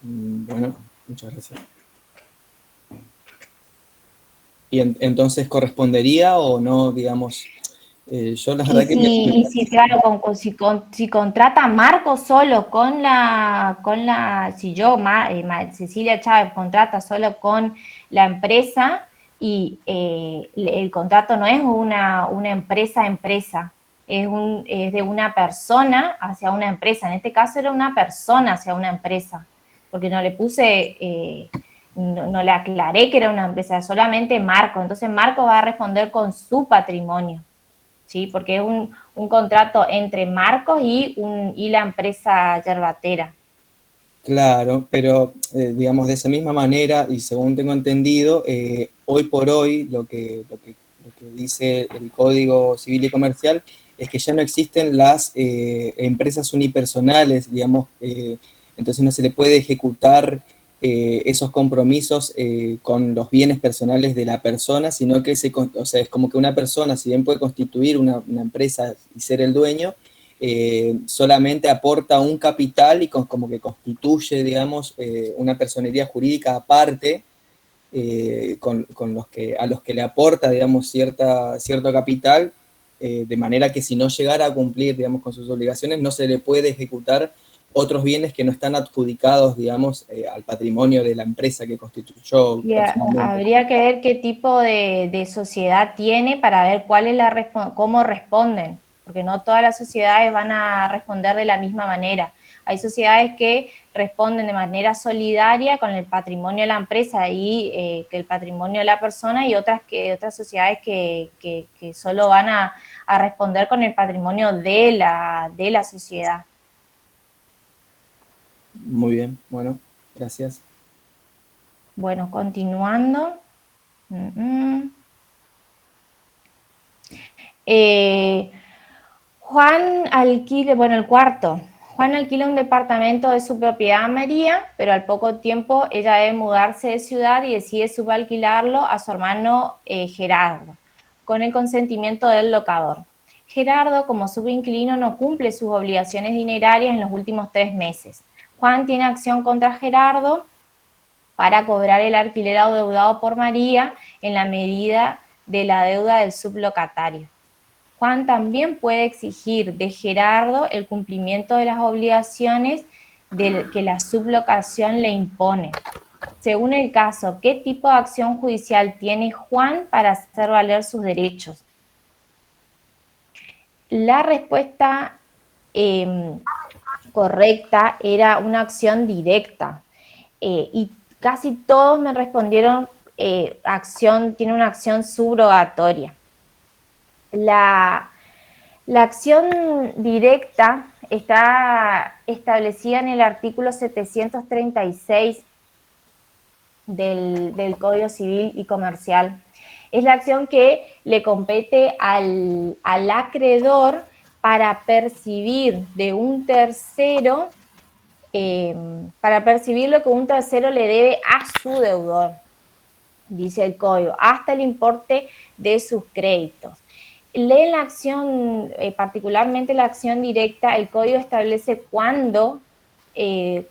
Bueno, muchas gracias. ¿Y entonces correspondería o no, digamos? Yo la verdad que Claro, si contrata a Marco solo si yo, Cecilia Chávez, contrata solo con la empresa y el contrato no es una empresa a empresa, es de una persona hacia una empresa. En este caso era una persona hacia una empresa, porque no le puse, no le aclaré que era una empresa, solamente Marco. Entonces Marco va a responder con su patrimonio. ¿Sí? Porque es un contrato entre Marcos y la empresa yerbatera. claro, pero digamos de esa misma manera, y según tengo entendido, hoy por hoy lo que dice el Código Civil y Comercial es que ya no existen las empresas unipersonales, digamos, entonces no se le puede ejecutar esos compromisos con los bienes personales de la persona, sino que o sea, es como que una persona, si bien puede constituir una empresa y ser el dueño, solamente aporta un capital y como que constituye, digamos, una personería jurídica aparte, a los que le aporta, digamos, cierto capital, de manera que si no llegara a cumplir, digamos, con sus obligaciones, no se le puede ejecutar otros bienes que no están adjudicados, digamos, al patrimonio de la empresa que constituyó personalmente. Habría que ver qué tipo de sociedad tiene para ver cómo responden, porque no todas las sociedades van a responder de la misma manera. Hay sociedades que responden de manera solidaria con el patrimonio de la empresa y que el patrimonio de la persona, y otras sociedades que solo van a responder con el patrimonio de la sociedad. Muy bien, bueno, gracias. Bueno, continuando. Juan alquila, el cuarto. Juan alquila un departamento de su propiedad a María, pero al poco tiempo ella debe mudarse de ciudad y decide subalquilarlo a su hermano Gerardo, con el consentimiento del locador. Gerardo, como subinquilino, no cumple sus obligaciones dinerarias en los últimos 3 meses. Juan tiene acción contra Gerardo para cobrar el alquiler adeudado por María en la medida de la deuda del sublocatario. Juan también puede exigir de Gerardo el cumplimiento de las obligaciones que la sublocación le impone. Según el caso, ¿qué tipo de acción judicial tiene Juan para hacer valer sus derechos? La respuesta correcta era una acción directa. Y casi todos me respondieron tiene una acción subrogatoria. La acción directa está establecida en el artículo 736 del Código Civil y Comercial. Es la acción que le compete al acreedor para percibir de un tercero, para percibir lo que un tercero le debe a su deudor, dice el Código, hasta el importe de sus créditos. En la acción, particularmente la acción directa, el Código establece cuándo se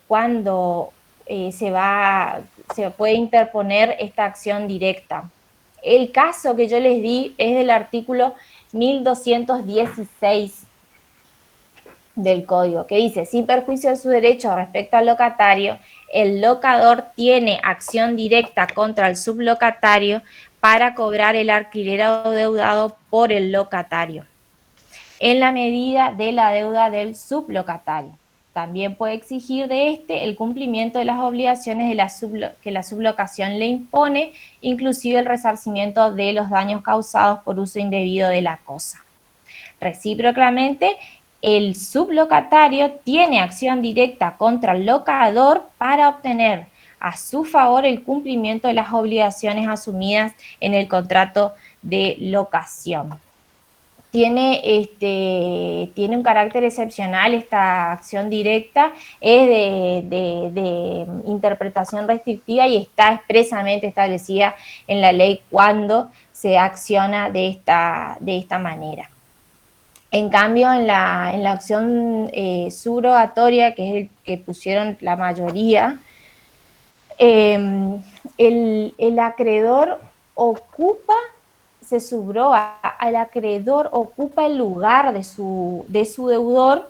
puede interponer esta acción directa. El caso que yo les di es del artículo 1216 del Código, que dice: sin perjuicio de su derecho respecto al locatario, el locador tiene acción directa contra el sublocatario para cobrar el alquiler adeudado por el locatario, en la medida de la deuda del sublocatario. También puede exigir de éste el cumplimiento de las obligaciones que la sublocación le impone, inclusive el resarcimiento de los daños causados por uso indebido de la cosa. Recíprocamente, el sublocatario tiene acción directa contra el locador para obtener a su favor el cumplimiento de las obligaciones asumidas en el contrato de locación. Tiene un carácter excepcional esta acción directa, es de interpretación restrictiva y está expresamente establecida en la ley cuando se acciona de esta manera. En cambio, en la acción subrogatoria, que es el que pusieron la mayoría, el acreedor se subroga, al acreedor ocupa el lugar de su deudor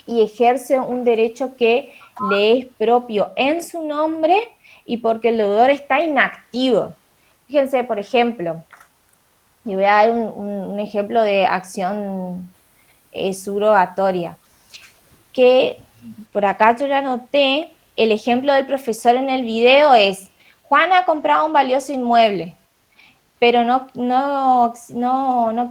y ejerce un derecho que le es propio en su nombre y porque el deudor está inactivo. Fíjense, por ejemplo, y voy a dar un ejemplo de acción subrogatoria, que por acá yo ya anoté, el ejemplo del profesor en el video es, Juana ha comprado un valioso inmueble, pero no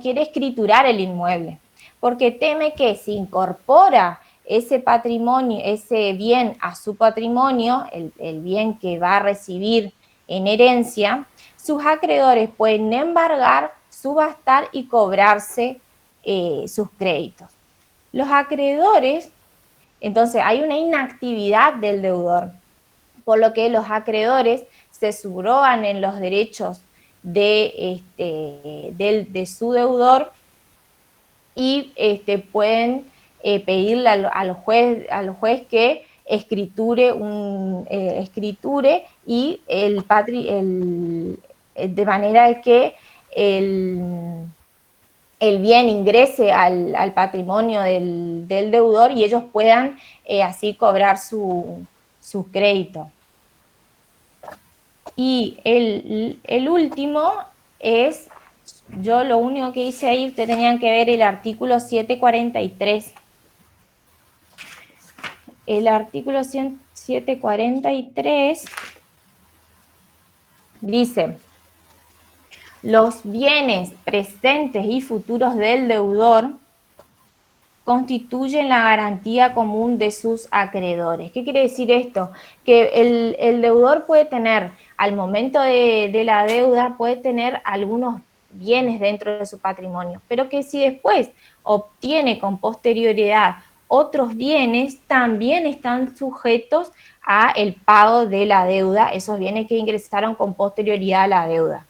quiere escriturar el inmueble, porque teme que si incorpora ese patrimonio, ese bien a su patrimonio, el bien que va a recibir en herencia, sus acreedores pueden embargar, subastar y cobrarse sus créditos. Los acreedores, entonces hay una inactividad del deudor, por lo que los acreedores se subrogan en los derechos de su deudor y pueden pedirle al juez que escriture y de manera que el bien ingrese al patrimonio del deudor y ellos puedan así cobrar su crédito. Y el último es, yo lo único que hice ahí, ustedes tenían que ver el artículo 743. El artículo 743 dice, los bienes presentes y futuros del deudor constituyen la garantía común de sus acreedores. ¿Qué quiere decir esto? Que el deudor puede tener, al momento de la deuda, puede tener algunos bienes dentro de su patrimonio, pero que si después obtiene con posterioridad otros bienes, también están sujetos a el pago de la deuda, esos bienes que ingresaron con posterioridad a la deuda.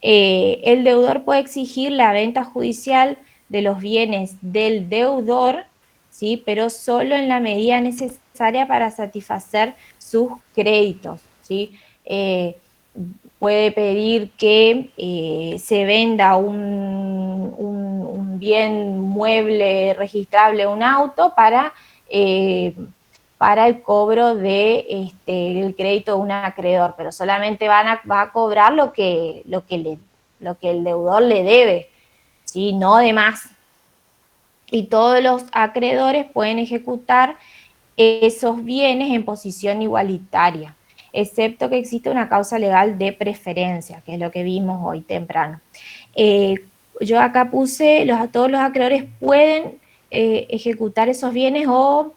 El deudor puede exigir la venta judicial de los bienes del deudor, ¿sí? Pero solo en la medida necesaria para satisfacer sus créditos, ¿sí? Puede pedir que se venda un bien mueble registrable, un auto, para el cobro del crédito de un acreedor, pero solamente va a cobrar lo que el deudor le debe, ¿sí? No de más. Y todos los acreedores pueden ejecutar esos bienes en posición igualitaria, excepto que existe una causa legal de preferencia, que es lo que vimos hoy temprano. Yo acá puse, todos los acreedores pueden ejecutar esos bienes o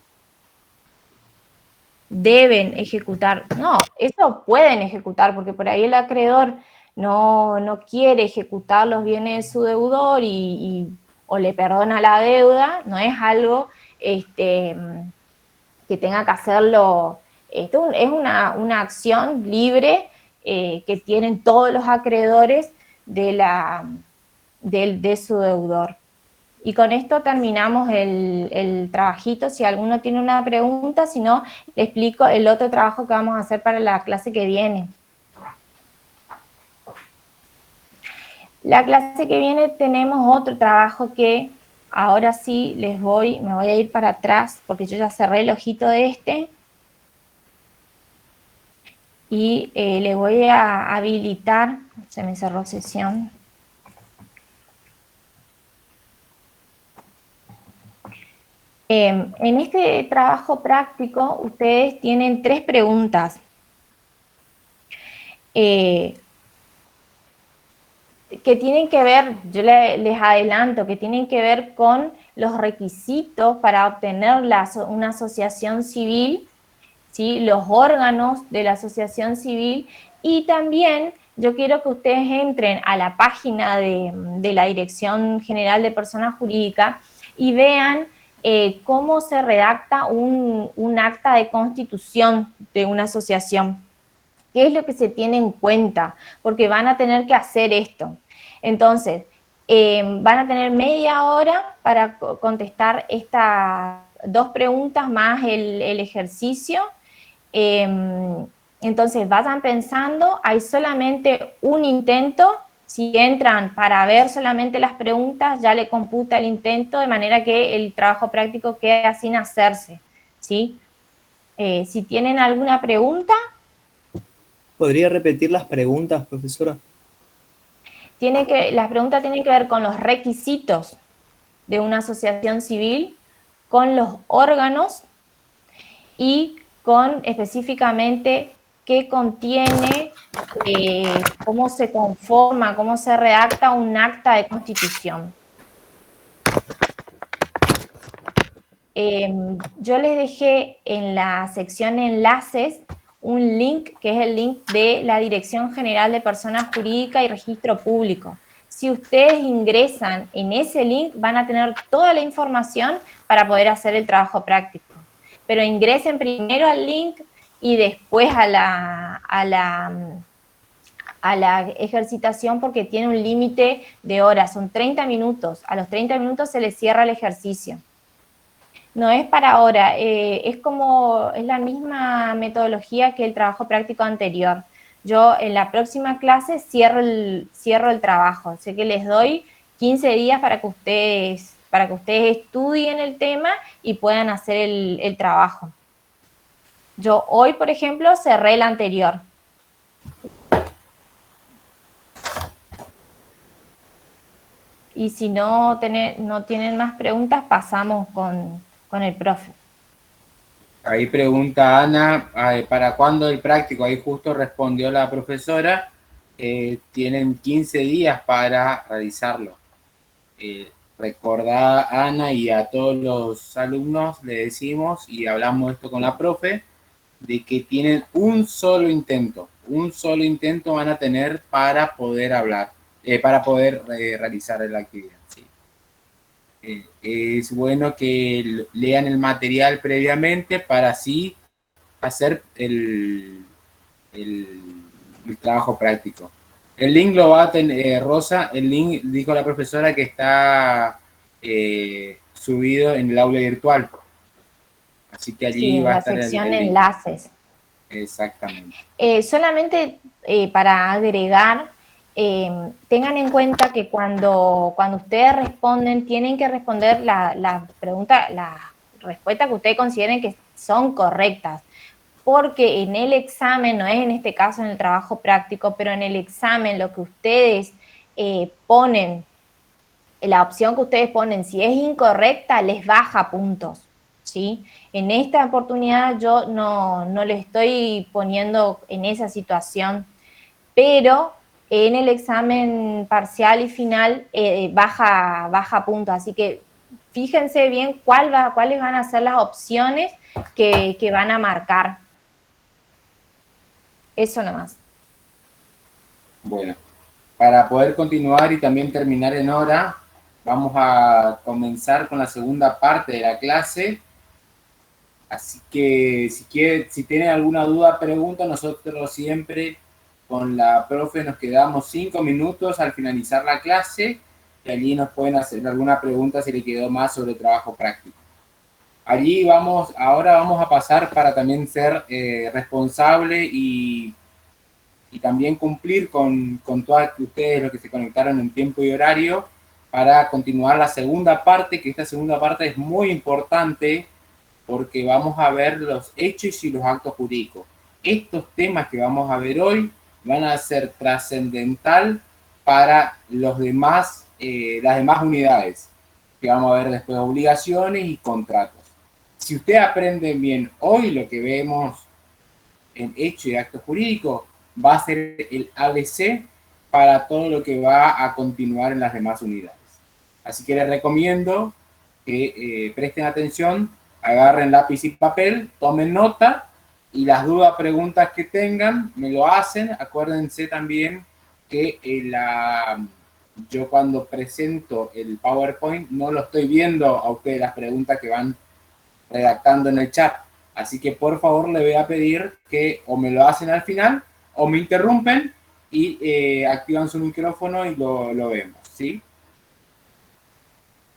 deben ejecutar. No, eso pueden ejecutar, porque por ahí el acreedor no quiere ejecutar los bienes de su deudor o le perdona la deuda, no es algo que tenga que hacerlo. Esto es una acción libre que tienen todos los acreedores de su deudor. Y con esto terminamos el trabajito. Si alguno tiene una pregunta, si no, le explico el otro trabajo que vamos a hacer para la clase que viene. La clase que viene tenemos otro trabajo que ahora sí me voy a ir para atrás porque yo ya cerré el ojito de este. Y le voy a habilitar, se me cerró sesión. En este trabajo práctico, ustedes tienen 3 preguntas. Que tienen que ver, yo les adelanto, que tienen que ver con los requisitos para obtener una asociación civil, ¿sí? Los órganos de la asociación civil, y también yo quiero que ustedes entren a la página de la Dirección General de Personas Jurídicas y vean cómo se redacta un acta de constitución de una asociación. ¿Qué es lo que se tiene en cuenta? Porque van a tener que hacer esto. Entonces, Van a tener media hora para contestar estas 2 preguntas más el ejercicio. Entonces vayan pensando, hay solamente un intento. Si entran para ver solamente las preguntas, ya le computa el intento, de manera que el trabajo práctico queda sin hacerse, ¿sí? Si tienen alguna pregunta. ¿Podría repetir las preguntas, profesora? Las preguntas tienen que ver con los requisitos de una asociación civil, con los órganos y con específicamente qué contiene, cómo se conforma, cómo se redacta un acta de constitución. Yo les dejé en la sección enlaces un link que es el link de la Dirección General de Personas Jurídicas y Registro Público. Si ustedes ingresan en ese link, van a tener toda la información para poder hacer el trabajo práctico. Pero ingresen primero al link y después a la ejercitación, porque tiene un límite de horas, son 30 minutos. A los 30 minutos se les cierra el ejercicio. No es para ahora, es la misma metodología que el trabajo práctico anterior. Yo en la próxima clase cierro el trabajo, así que les doy 15 días para que ustedes estudien el tema y puedan hacer el trabajo. Yo hoy, por ejemplo, cerré el anterior. Y si no tienen más preguntas, pasamos con el profe. Ahí pregunta Ana, ¿para cuándo el práctico? Ahí justo respondió la profesora, tienen 15 días para realizarlo. Recordá, Ana, y a todos los alumnos le decimos, y hablamos esto con la profe, de que tienen un solo intento van a tener para poder hablar, para poder realizar la actividad. ¿Sí? Es bueno que lean el material previamente para así hacer el trabajo práctico. El link lo va a tener, Rosa, el link, dijo la profesora, que está subido en el aula virtual. Así que allí sí, va a la estar sección el link. enlaces. Exactamente. Solamente para agregar, tengan en cuenta que cuando ustedes responden, tienen que responder la respuesta que ustedes consideren que son correctas. Porque en el examen, no es en este caso en el trabajo práctico, pero en el examen lo que ustedes ponen, la opción que ustedes ponen, si es incorrecta, les baja puntos, ¿sí? En esta oportunidad yo no le estoy poniendo en esa situación, pero en el examen parcial y final baja puntos, así que fíjense bien cuáles van a ser las opciones que van a marcar. Eso nomás. Bueno, para poder continuar y también terminar en hora, vamos a comenzar con la segunda parte de la clase. Así que si tienen alguna duda, pregunta. Nosotros siempre con la profe nos quedamos 5 minutos al finalizar la clase y allí nos pueden hacer alguna pregunta si le quedó más sobre el trabajo práctico. Allí ahora vamos a pasar para también ser responsable y también cumplir con todos ustedes, los que se conectaron en tiempo y horario, para continuar la segunda parte, que esta segunda parte es muy importante porque vamos a ver los hechos y los actos jurídicos. Estos temas que vamos a ver hoy van a ser trascendental para las demás unidades, que vamos a ver después, obligaciones y contratos. Si ustedes aprenden bien hoy lo que vemos en hechos y actos jurídicos, va a ser el ABC para todo lo que va a continuar en las demás unidades. Así que les recomiendo que presten atención, agarren lápiz y papel, tomen nota y las dudas, preguntas que tengan, me lo hacen. Acuérdense también que yo cuando presento el PowerPoint no lo estoy viendo a ustedes las preguntas que van redactando en el chat. Así que por favor le voy a pedir que o me lo hacen al final o me interrumpen y activan su micrófono y lo vemos, ¿sí?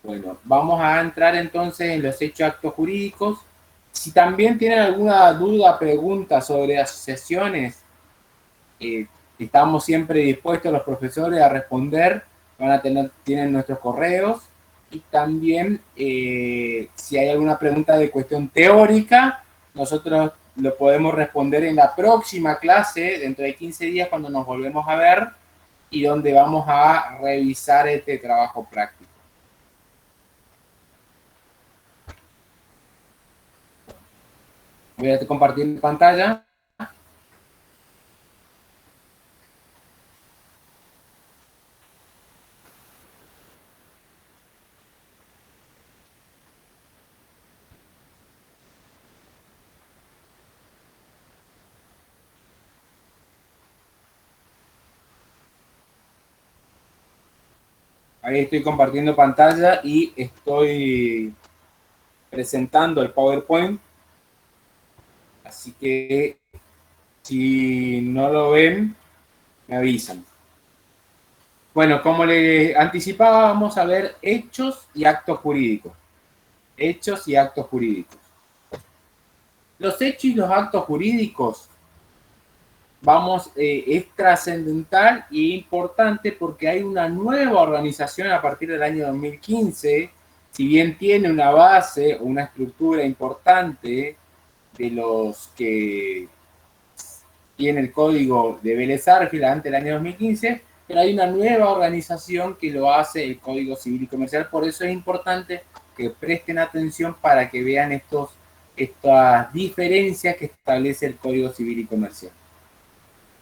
Bueno, vamos a entrar entonces en los hechos actos jurídicos. Si también tienen alguna duda, pregunta sobre asociaciones, estamos siempre dispuestos los profesores a responder. Tienen nuestros correos. Y también, si hay alguna pregunta de cuestión teórica, nosotros lo podemos responder en la próxima clase, dentro de 15 días, cuando nos volvemos a ver, y donde vamos a revisar este trabajo práctico. Voy a compartir pantalla. Ahí estoy compartiendo pantalla y estoy presentando el PowerPoint. Así que si no lo ven, me avisan. Bueno, como les anticipaba, vamos a ver hechos y actos jurídicos. Hechos y actos jurídicos. Los hechos y los actos jurídicos es trascendental e importante porque hay una nueva organización a partir del año 2015, si bien tiene una base o una estructura importante de los que tiene el código de Vélez Sarsfield antes del año 2015, pero hay una nueva organización que lo hace el Código Civil y Comercial. Por eso es importante que presten atención para que vean estas diferencias que establece el Código Civil y Comercial.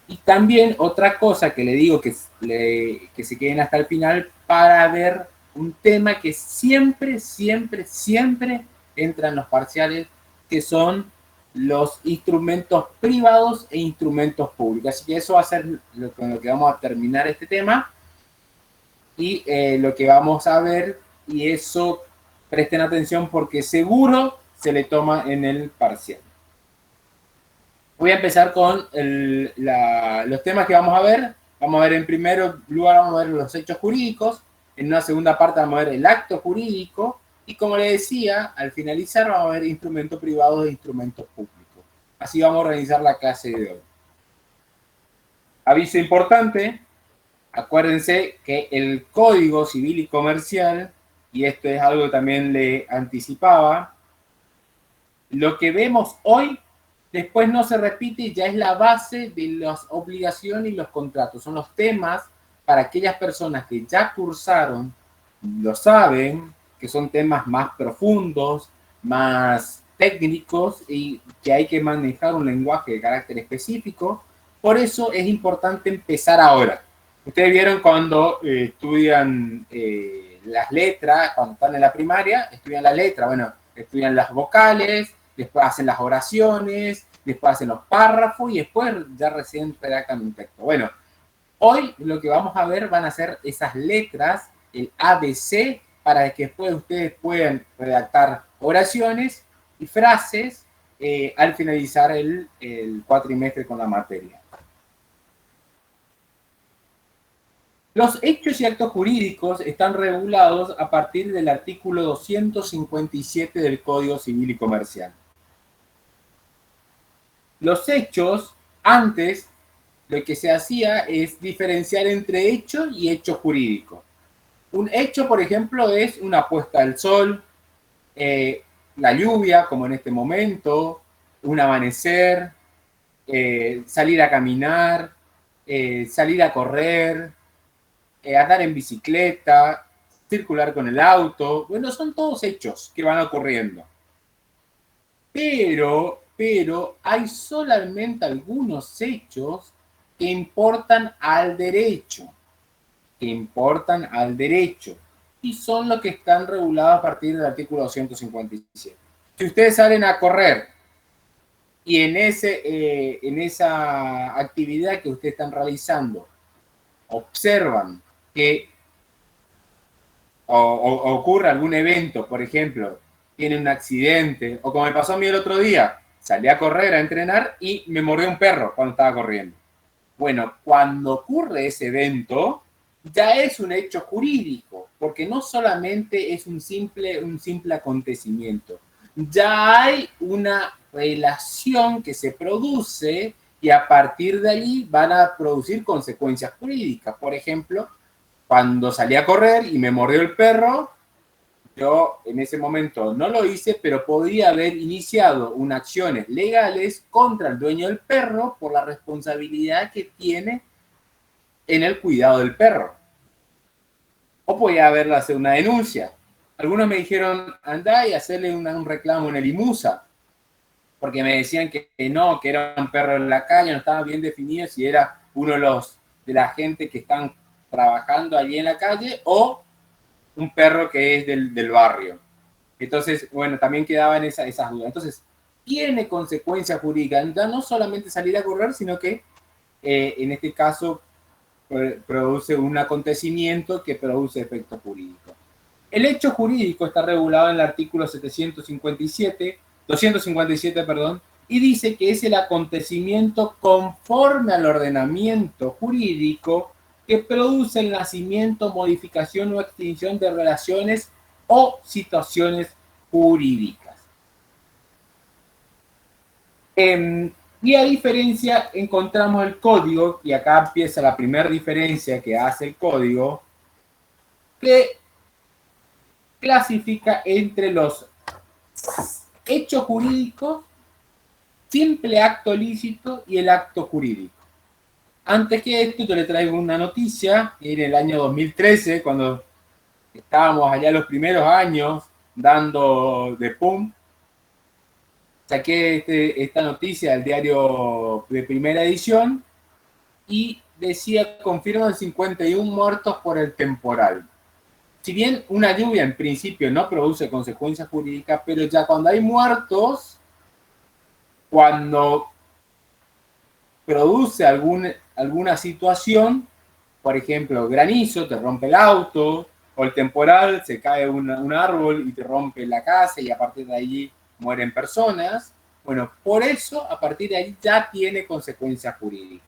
Y también otra cosa que le digo que se queden hasta el final para ver un tema que siempre, siempre, siempre entra en los parciales, que son los instrumentos privados e instrumentos públicos. Así que eso va a ser con lo que vamos a terminar este tema y lo que vamos a ver, y eso presten atención porque seguro se le toma en el parcial. Voy a empezar con los temas que vamos a ver. Vamos a ver en primer lugar, vamos a ver los hechos jurídicos. En una segunda parte vamos a ver el acto jurídico. Y como les decía, al finalizar vamos a ver instrumentos privados e instrumentos públicos. Así vamos a organizar la clase de hoy. Aviso importante, acuérdense que el Código Civil y Comercial, y esto es algo que también le anticipaba, lo que vemos hoy después no se repite y ya es la base de las obligaciones y los contratos. Son los temas para aquellas personas que ya cursaron, lo saben, que son temas más profundos, más técnicos y que hay que manejar un lenguaje de carácter específico. Por eso es importante empezar ahora. Ustedes vieron cuando estudian las letras, cuando están en la primaria, estudian las letras, bueno, estudian las vocales, después hacen las oraciones, después hacen los párrafos y después ya recién redactan un texto. Bueno, hoy lo que vamos a ver van a ser esas letras, el ABC, para que después ustedes puedan redactar oraciones y frases al finalizar el cuatrimestre con la materia. Los hechos y actos jurídicos están regulados a partir del artículo 257 del Código Civil y Comercial. Los hechos, antes, lo que se hacía es diferenciar entre hecho y hecho jurídico. Un hecho, por ejemplo, es una puesta del sol, la lluvia, como en este momento, un amanecer, salir a caminar, salir a correr, andar en bicicleta, circular con el auto. Bueno, son todos hechos que van ocurriendo. Pero hay solamente algunos hechos que importan al derecho. Y son los que están regulados a partir del artículo 257. Si ustedes salen a correr y en esa actividad que ustedes están realizando observan que ocurre algún evento, por ejemplo, tiene un accidente, o como me pasó a mí el otro día, salí a correr, a entrenar y me mordió un perro cuando estaba corriendo. Bueno, cuando ocurre ese evento, ya es un hecho jurídico. porque no solamente es un simple acontecimiento, ya hay una relación que se produce y a partir de allí van a producir consecuencias jurídicas. Por ejemplo, cuando salí a correr y me mordió el perro, yo en ese momento no lo hice, pero podía haber iniciado unas acciones legales contra el dueño del perro por la responsabilidad que tiene en el cuidado del perro. O podía haberle hecho una denuncia. Algunos me dijeron, andá y hacerle un reclamo en el IMUSA, porque me decían que no, que era un perro en la calle, no estaba bien definido si era uno de la gente que están trabajando allí en la calle o un perro que es del barrio. Entonces, bueno, también quedaban esas dudas. Entonces, tiene consecuencias jurídicas, no solamente salir a correr, sino que en este caso produce un acontecimiento que produce efectos jurídicos. El hecho jurídico está regulado en el artículo 257, y dice que es el acontecimiento conforme al ordenamiento jurídico que produce el nacimiento, modificación o extinción de relaciones o situaciones jurídicas. Y a diferencia, encontramos el código, y acá empieza la primera diferencia que hace el código, que clasifica entre los hechos jurídicos, simple acto lícito y el acto jurídico. Antes que esto, yo le traigo una noticia, en el año 2013, cuando estábamos allá los primeros años dando de PUM, saqué esta noticia del diario de primera edición y decía, confirman 51 muertos por el temporal. Si bien una lluvia en principio no produce consecuencias jurídicas, pero ya cuando hay muertos, cuando produce alguna situación, por ejemplo, granizo, te rompe el auto, o el temporal, se cae un árbol y te rompe la casa y a partir de allí mueren personas. Bueno, por eso, a partir de ahí ya tiene consecuencias jurídicas.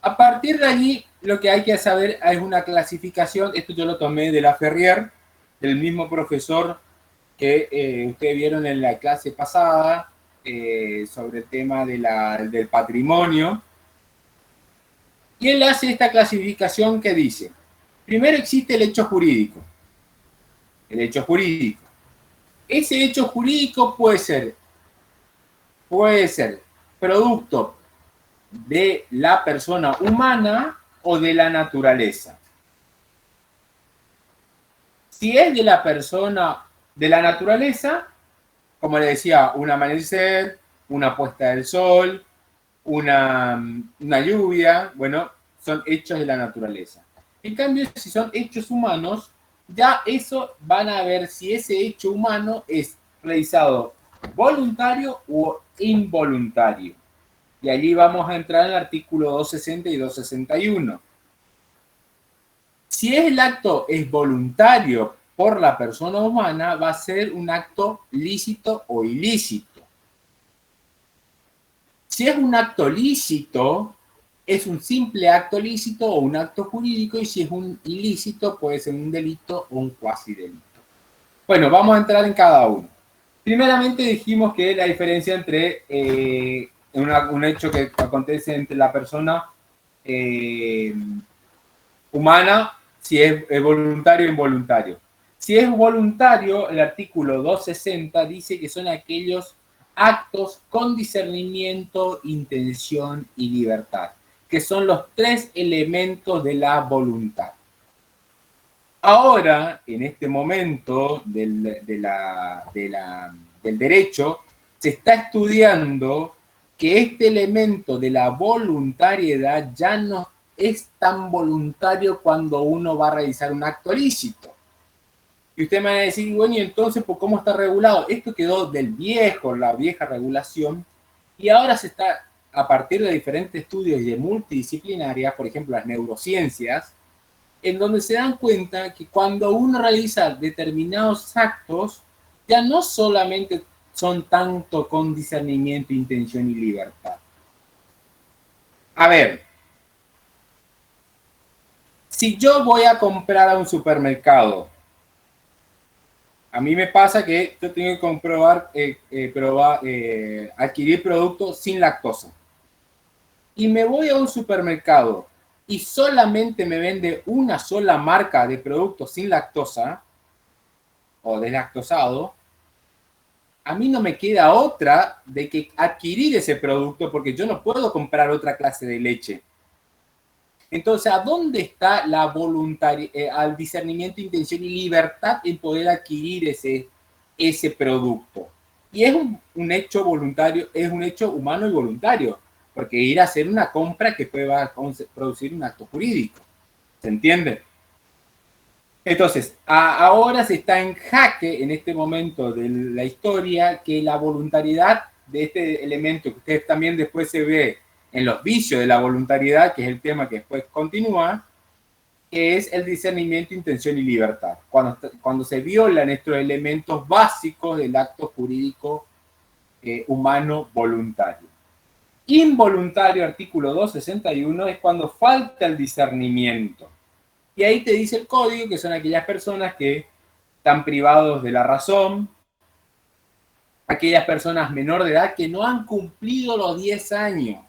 A partir de allí, lo que hay que saber es una clasificación. Esto yo lo tomé de la Ferrier, del mismo profesor que ustedes vieron en la clase pasada sobre el tema del patrimonio. Y él hace esta clasificación que dice, primero existe el hecho jurídico. El hecho jurídico. Ese hecho jurídico puede ser producto de la persona humana o de la naturaleza. Si es de la persona de la naturaleza, como le decía, un amanecer, una puesta del sol, una lluvia, bueno, son hechos de la naturaleza. En cambio, si son hechos humanos, ya eso van a ver si ese hecho humano es realizado voluntario o involuntario. Y allí vamos a entrar en el artículo 260 y 261. Si el acto es voluntario por la persona humana, va a ser un acto lícito o ilícito. Si es un acto lícito, es un simple acto lícito o un acto jurídico, y si es un ilícito, puede ser un delito o un cuasi delito. Bueno, vamos a entrar en cada uno. Primeramente dijimos que la diferencia entre un hecho que acontece entre la persona humana, si es voluntario o involuntario. Si es voluntario, el artículo 260 dice que son aquellos actos con discernimiento, intención y libertad, que son los tres elementos de la voluntad. Ahora, en este momento del derecho, se está estudiando que este elemento de la voluntariedad ya no es tan voluntario cuando uno va a realizar un acto lícito. Y usted me va a decir, bueno, ¿y entonces por cómo está regulado? Esto quedó la vieja regulación, y ahora se está, a partir de diferentes estudios de multidisciplinarias, por ejemplo, las neurociencias, en donde se dan cuenta que cuando uno realiza determinados actos, ya no solamente son tanto con discernimiento, intención y libertad, A ver, si yo voy a comprar a un supermercado, a mí me pasa que yo tengo que comprobar, adquirir productos sin lactosa. Y me voy a un supermercado y solamente me vende una sola marca de productos sin lactosa o deslactosado, a mí no me queda otra de que adquirir ese producto porque yo no puedo comprar otra clase de leche. Entonces, ¿a dónde está la al discernimiento, intención y libertad en poder adquirir ese producto? Y es un hecho voluntario, es un hecho humano y voluntario, porque ir a hacer una compra que puede producir un acto jurídico. ¿Se entiende? Entonces, ahora se está en jaque en este momento de la historia que la voluntariedad de este elemento que ustedes también después se ve en los vicios de la voluntariedad, que es el tema que después continúa, que es el discernimiento, intención y libertad. Cuando se violan estos elementos básicos del acto jurídico humano voluntario. Involuntario, artículo 261, es cuando falta el discernimiento. Y ahí te dice el código que son aquellas personas que están privados de la razón, aquellas personas menor de edad que no han cumplido los 10 años.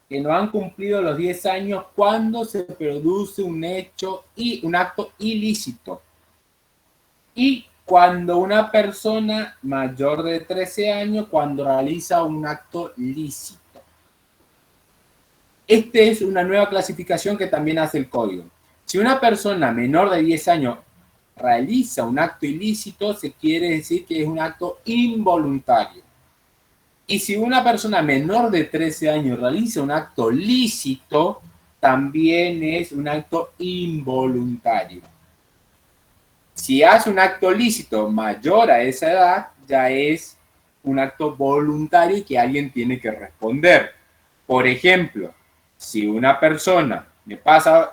Que no han cumplido los 10 años cuando se produce un hecho y un acto ilícito. Y cuando una persona mayor de 13 años, cuando realiza un acto lícito. Esta es una nueva clasificación que también hace el código. Si una persona menor de 10 años realiza un acto ilícito, se quiere decir que es un acto involuntario. Y si una persona menor de 13 años realiza un acto lícito, también es un acto involuntario. Si hace un acto lícito mayor a esa edad, ya es un acto voluntario y que alguien tiene que responder. Por ejemplo, si una persona,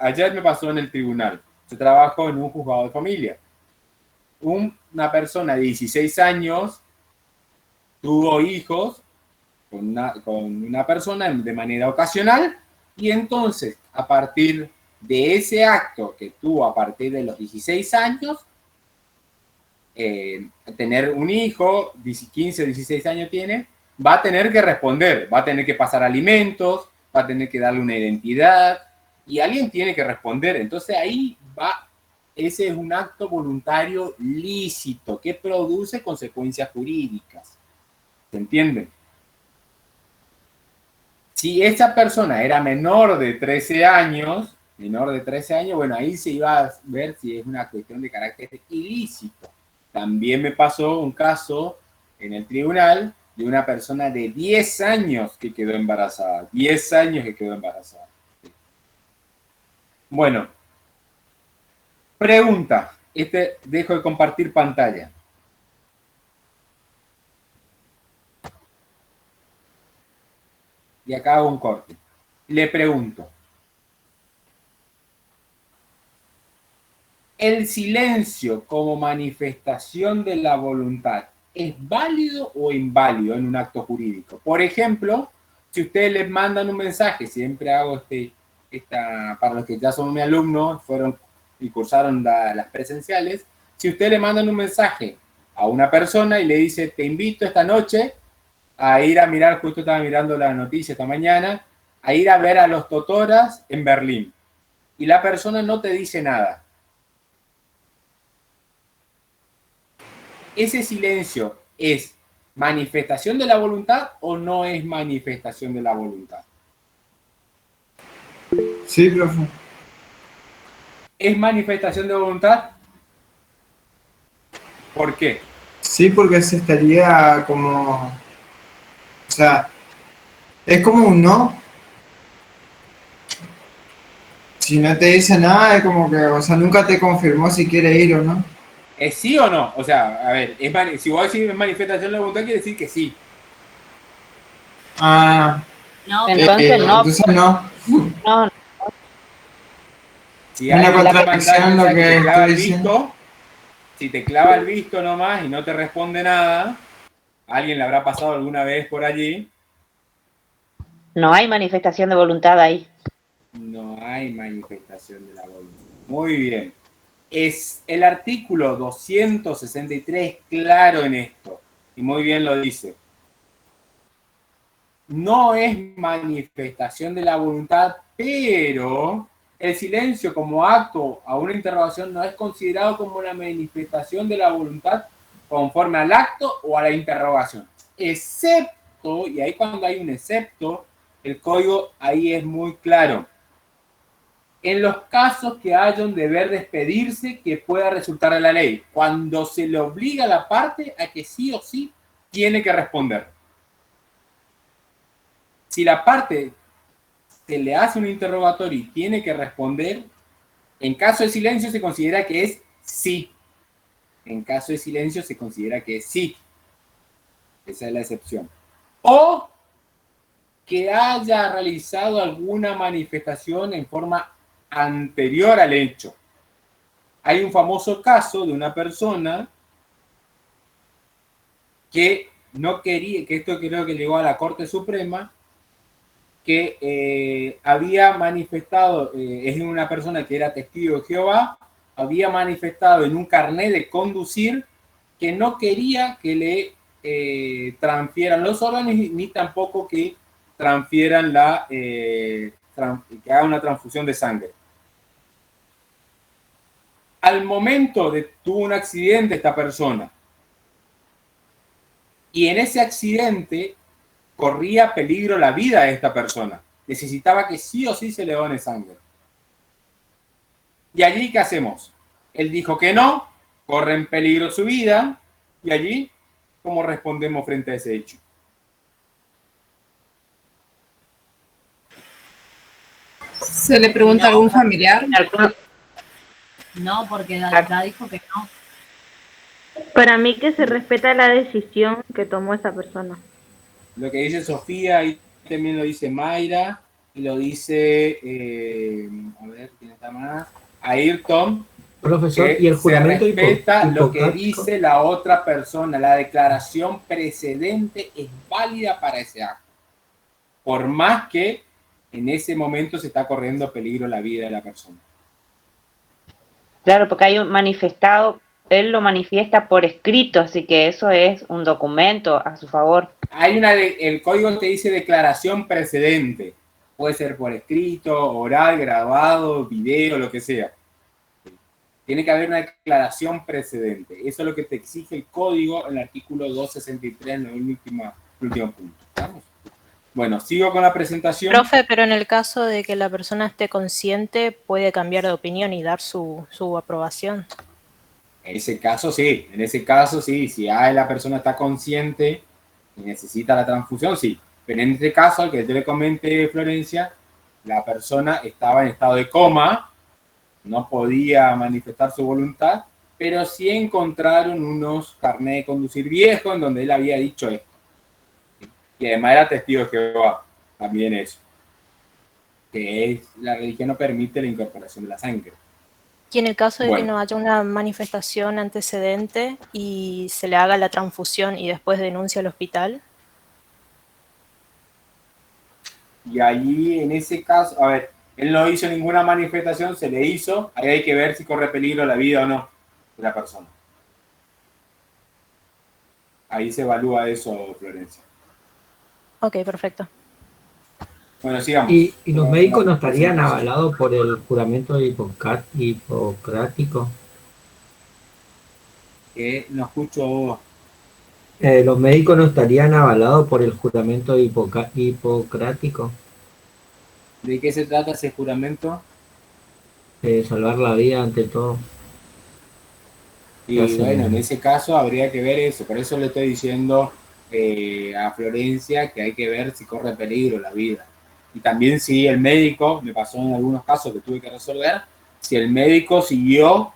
ayer me pasó en el tribunal, yo trabajo en un juzgado de familia, una persona de 16 años tuvo hijos con una persona de manera ocasional y entonces a partir de ese acto que tuvo a partir de los 16 años, tener un hijo, 15 o 16 años tiene, va a tener que responder, va a tener que pasar alimentos, va a tener que darle una identidad y alguien tiene que responder. Entonces ahí va, ese es un acto voluntario lícito que produce consecuencias jurídicas. ¿Se entiende? Si esa persona era menor de 13 años, bueno, ahí se iba a ver si es una cuestión de carácter ilícito. También me pasó un caso en el tribunal de una persona de 10 años que quedó embarazada. 10 años que quedó embarazada. Bueno, pregunta. Dejo de compartir pantalla. Y acá hago un corte. Le pregunto. ¿El silencio como manifestación de la voluntad es válido o inválido en un acto jurídico? Por ejemplo, si ustedes les mandan un mensaje, siempre hago para los que ya son mi alumno, fueron y cursaron las presenciales, si ustedes le mandan un mensaje a una persona y le dice, te invito esta noche a ir a mirar, justo estaba mirando la noticia esta mañana, a ir a ver a los Totoras en Berlín. Y la persona no te dice nada. ¿Ese silencio es manifestación de la voluntad o no es manifestación de la voluntad? Sí, profe. ¿Es manifestación de voluntad? ¿Por qué? Sí, porque se estaría como... O sea, es como un no. Si no te dice nada, es como que, o sea, nunca te confirmó si quiere ir o no. ¿Es sí o no? O sea, a ver, si vos decís manifestación de la voluntad, quiere decir que sí. Ah, No, entonces no. Entonces no. No, Si Una alguien te manda contradicción un lo mensaje y que te clava estoy el diciendo. visto, si te clava el visto nomás y no te responde nada, a alguien le habrá pasado alguna vez por allí, No hay manifestación de voluntad ahí. No hay manifestación de la voluntad. Muy bien. Es el artículo 263 claro en esto. Y muy bien lo dice. No es manifestación de la voluntad, pero el silencio como acto a una interrogación no es considerado como una manifestación de la voluntad conforme al acto o a la interrogación. Excepto, y ahí cuando hay un excepto, el código ahí es muy claro. En los casos que haya un deber despedirse que pueda resultar de la ley, cuando se le obliga a la parte a que sí o sí tiene que responder. Si la parte se le hace un interrogatorio y tiene que responder, en caso de silencio se considera que es sí. En caso de silencio se considera que es sí. Esa es la excepción. O que haya realizado alguna manifestación en forma anterior al hecho. Hay un famoso caso de una persona que no quería, que esto creo que llegó a la Corte Suprema, que había manifestado, es una persona que era testigo de Jehová, había manifestado en un carnet de conducir que no quería que le transfieran los órganos ni tampoco que transfieran que haga una transfusión de sangre. Al momento de tuvo un accidente esta persona y en ese accidente corría peligro la vida de esta persona. Necesitaba que sí o sí se le done sangre. ¿Y allí qué hacemos? Él dijo que no, corre en peligro su vida, y allí, ¿cómo respondemos frente a ese hecho? ¿Se le pregunta a algún familiar? No, porque acá dijo que no. Para mí que se respeta la decisión que tomó esa persona. Lo que dice Sofía, y también lo dice Mayra, y lo dice, a ver, ¿quién está más? Ayrton. Profesor, ¿y el juramento se respeta lo que hipocrático? dice la otra persona. La declaración precedente es válida para ese acto. Por más que en ese momento se está corriendo peligro la vida de la persona. Claro, porque hay un manifestado, él lo manifiesta por escrito, así que eso es un documento a su favor. Hay el código te dice declaración precedente. Puede ser por escrito, oral, grabado, video, lo que sea. Tiene que haber una declaración precedente. Eso es lo que te exige el código en el artículo 263, en el último punto. ¿Estamos? Bueno, sigo con la presentación. Profe, pero en el caso de que la persona esté consciente, puede cambiar de opinión y dar su aprobación. En ese caso sí, si la persona está consciente y necesita la transfusión, sí. Pero en este caso, al que yo le comenté, Florencia, la persona estaba en estado de coma, no podía manifestar su voluntad, pero sí encontraron unos carnets de conducir viejos en donde él había dicho esto. Y además era testigo de Jehová, también eso. Que la religión no permite la incorporación de la sangre. Y en el caso de que no haya una manifestación antecedente y se le haga la transfusión y después denuncia al hospital. Y allí, en ese caso, a ver, él no hizo ninguna manifestación, se le hizo, ahí hay que ver si corre peligro la vida o no de la persona. Ahí se evalúa eso, Florencia. Ok, perfecto. Bueno, sigamos. ¿Y los médicos no estarían avalados por el juramento hipocrático? No escucho. ¿Los médicos no estarían avalados por el juramento hipocrático? ¿De qué se trata ese juramento? Salvar la vida ante todo. Y bueno, en ese caso habría que ver eso. Por eso le estoy diciendo a Florencia que hay que ver si corre peligro la vida. Y también si el médico, me pasó en algunos casos que tuve que resolver, si el médico siguió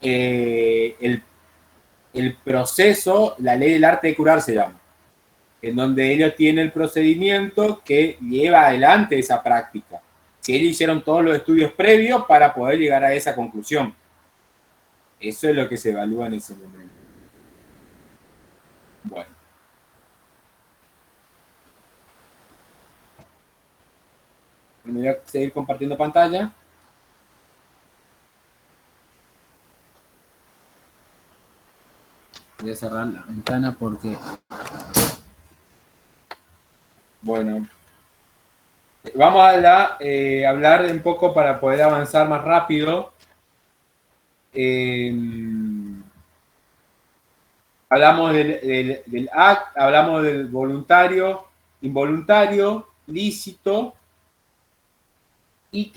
el proceso, la ley del arte de curar se llama, en donde ellos tienen el procedimiento que lleva adelante esa práctica. Si ellos hicieron todos los estudios previos para poder llegar a esa conclusión. Eso es lo que se evalúa en ese momento. Bueno. Me voy a seguir compartiendo pantalla. Voy a cerrar la ventana porque... Bueno. Vamos a hablar un poco para poder avanzar más rápido. Hablamos del acto, hablamos del voluntario, involuntario, lícito, y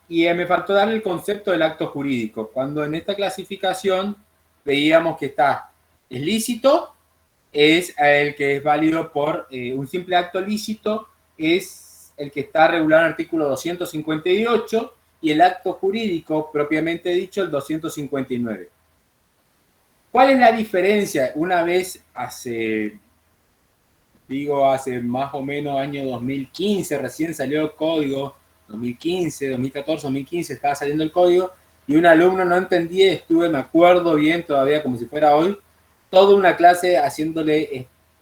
me faltó darle el concepto del acto jurídico. Cuando en esta clasificación veíamos que es lícito, es el que es válido por un simple acto lícito, es el que está regulado en el artículo 258, y el acto jurídico, propiamente dicho, el 259. ¿Cuál es la diferencia? Una vez hace más o menos año 2015, recién salió el código, 2015, 2014, 2015, estaba saliendo el código, y un alumno no entendía, me acuerdo bien todavía como si fuera hoy, toda una clase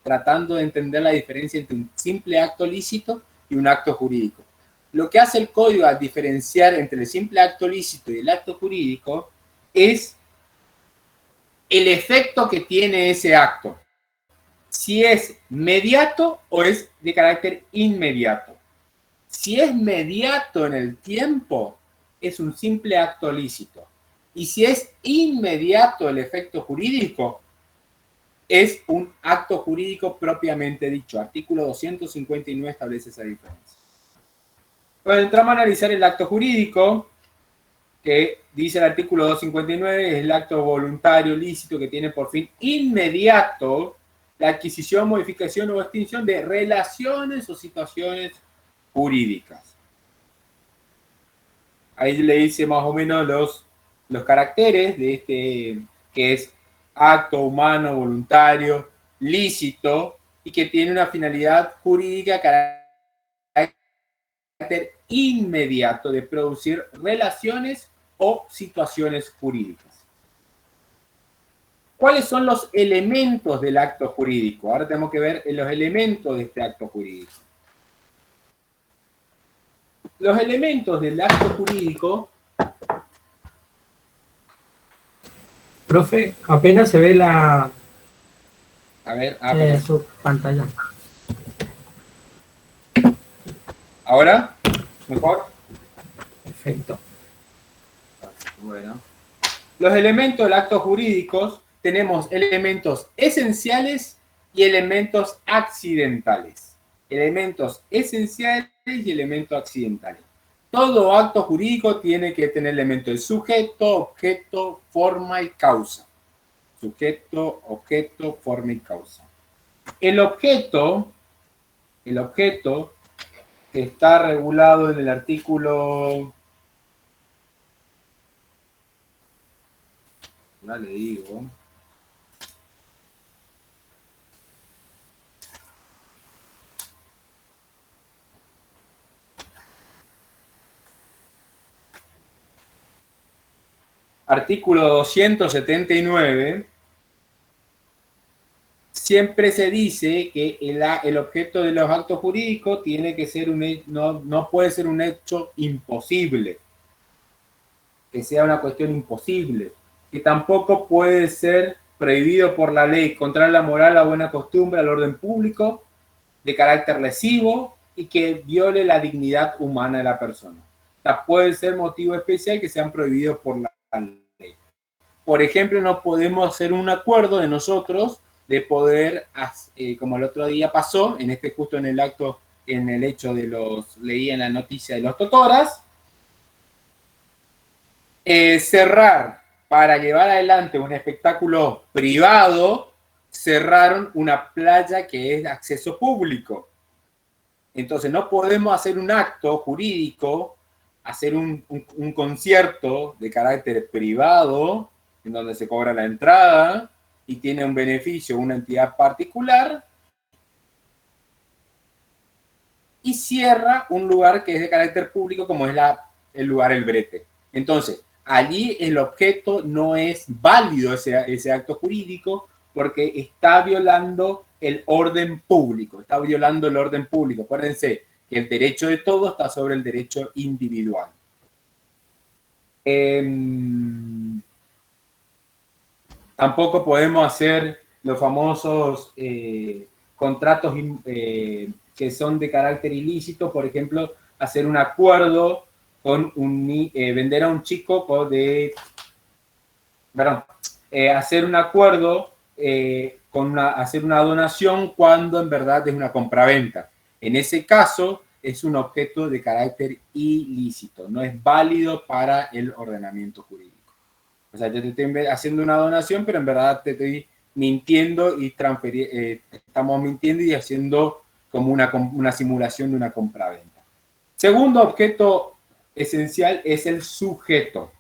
tratando de entender la diferencia entre un simple acto lícito y un acto jurídico. Lo que hace el código al diferenciar entre el simple acto lícito y el acto jurídico es el efecto que tiene ese acto. Si es mediato o es de carácter inmediato. Si es mediato en el tiempo, es un simple acto lícito. Y si es inmediato el efecto jurídico, es un acto jurídico propiamente dicho. Artículo 259 establece esa diferencia. Bueno, entramos a analizar el acto jurídico, que dice el artículo 259, es el acto voluntario lícito que tiene por fin inmediato la adquisición, modificación o extinción de relaciones o situaciones jurídicas. Ahí le dice más o menos los caracteres de que es acto humano, voluntario, lícito, y que tiene una finalidad jurídica carácter inmediato de producir relaciones o situaciones jurídicas. ¿Cuáles son los elementos del acto jurídico? Ahora tenemos que ver los elementos de este acto jurídico. Los elementos del acto jurídico... Profe, apenas se ve A ver, su pantalla. ¿Ahora? ¿Mejor? Perfecto. Bueno. Los elementos del acto jurídico, tenemos elementos esenciales y elementos accidentales. Elementos esenciales y elementos accidentales. Todo acto jurídico tiene que tener elementos de sujeto, objeto, forma y causa. Sujeto, objeto, forma y causa. El objeto que está regulado en el artículo... Ya le digo... Artículo 279, siempre se dice que el objeto de los actos jurídicos tiene que ser no puede ser un hecho imposible, que sea una cuestión imposible, que tampoco puede ser prohibido por la ley, contrario a la moral, la buena costumbre, al orden público, de carácter lesivo y que viole la dignidad humana de la persona. O sea, puede ser motivo especial que sean prohibidos por la ley. Por ejemplo, no podemos hacer un acuerdo de nosotros de poder, como el otro día pasó, justo en el acto, en el hecho leí en la noticia de los Totoras, cerrar para llevar adelante un espectáculo privado, cerraron una playa que es de acceso público. Entonces no podemos hacer un acto jurídico, hacer un concierto de carácter privado, en donde se cobra la entrada y tiene un beneficio una entidad particular, y cierra un lugar que es de carácter público, como es el lugar El Brete. Entonces, allí el objeto no es válido ese acto jurídico porque está violando el orden público. Está violando el orden público. Acuérdense que el derecho de todos está sobre el derecho individual. Tampoco podemos hacer los famosos contratos que son de carácter ilícito, por ejemplo, hacer un acuerdo con vender a un chico hacer un acuerdo hacer una donación cuando en verdad es una compraventa. En ese caso es un objeto de carácter ilícito, no es válido para el ordenamiento jurídico. O sea, yo te estoy haciendo una donación, pero en verdad te estoy mintiendo y estamos mintiendo y haciendo como una simulación de una compraventa. Segundo objeto esencial es el sujeto.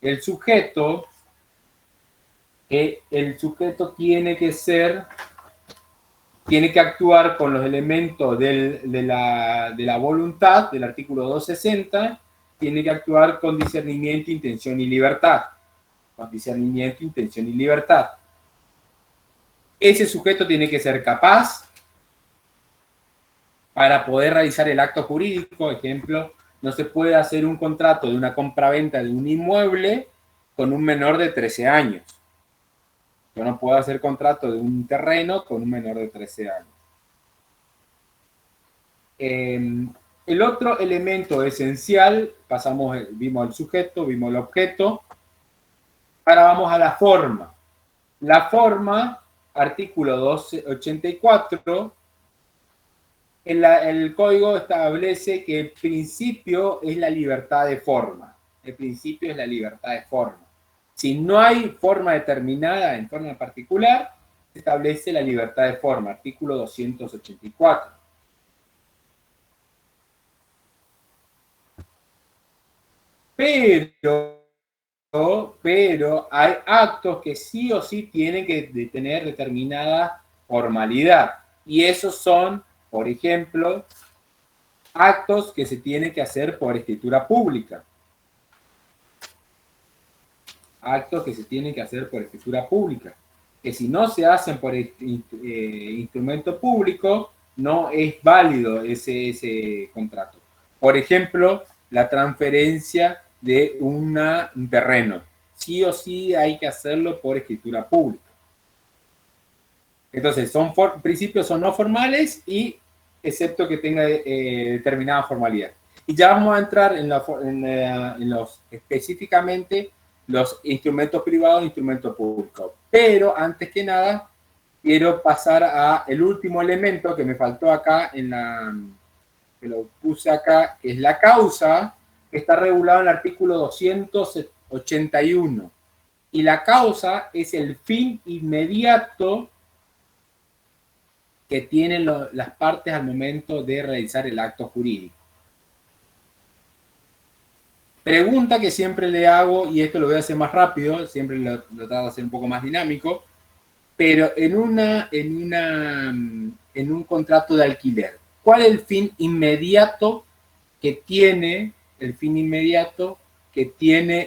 El sujeto tiene que actuar con los elementos de la voluntad, del artículo 260, tiene que actuar con discernimiento, intención y libertad. Con discernimiento, intención y libertad. Ese sujeto tiene que ser capaz para poder realizar el acto jurídico. Ejemplo, no se puede hacer un contrato de una compraventa de un inmueble con un menor de 13 años. Yo no puedo hacer contrato de un terreno con un menor de 13 años. El otro elemento esencial, vimos el sujeto, vimos el objeto. Ahora vamos a la forma. La forma, artículo 284, el código establece que el principio es la libertad de forma. El principio es la libertad de forma. Si no hay forma determinada en forma particular, se establece la libertad de forma, artículo 284. Pero hay actos que sí o sí tienen que tener determinada formalidad. Y esos son, por ejemplo, actos que se tienen que hacer por escritura pública. Actos que se tienen que hacer por escritura pública. Que si no se hacen por instrumento público, no es válido ese contrato. Por ejemplo, la transferencia de un terreno. Sí o sí hay que hacerlo por escritura pública. Entonces, principios son no formales y excepto que tenga determinada formalidad. Y ya vamos a entrar en los específicamente los instrumentos privados e instrumentos públicos. Pero antes que nada, quiero pasar a el último elemento que me faltó acá, que lo puse acá, que es la causa, que está regulado en el artículo 281. Y la causa es el fin inmediato que tienen las partes al momento de realizar el acto jurídico. Pregunta que siempre le hago, y esto lo voy a hacer más rápido, siempre lo trato de hacer un poco más dinámico, pero en un contrato de alquiler, ¿cuál es el fin inmediato que tiene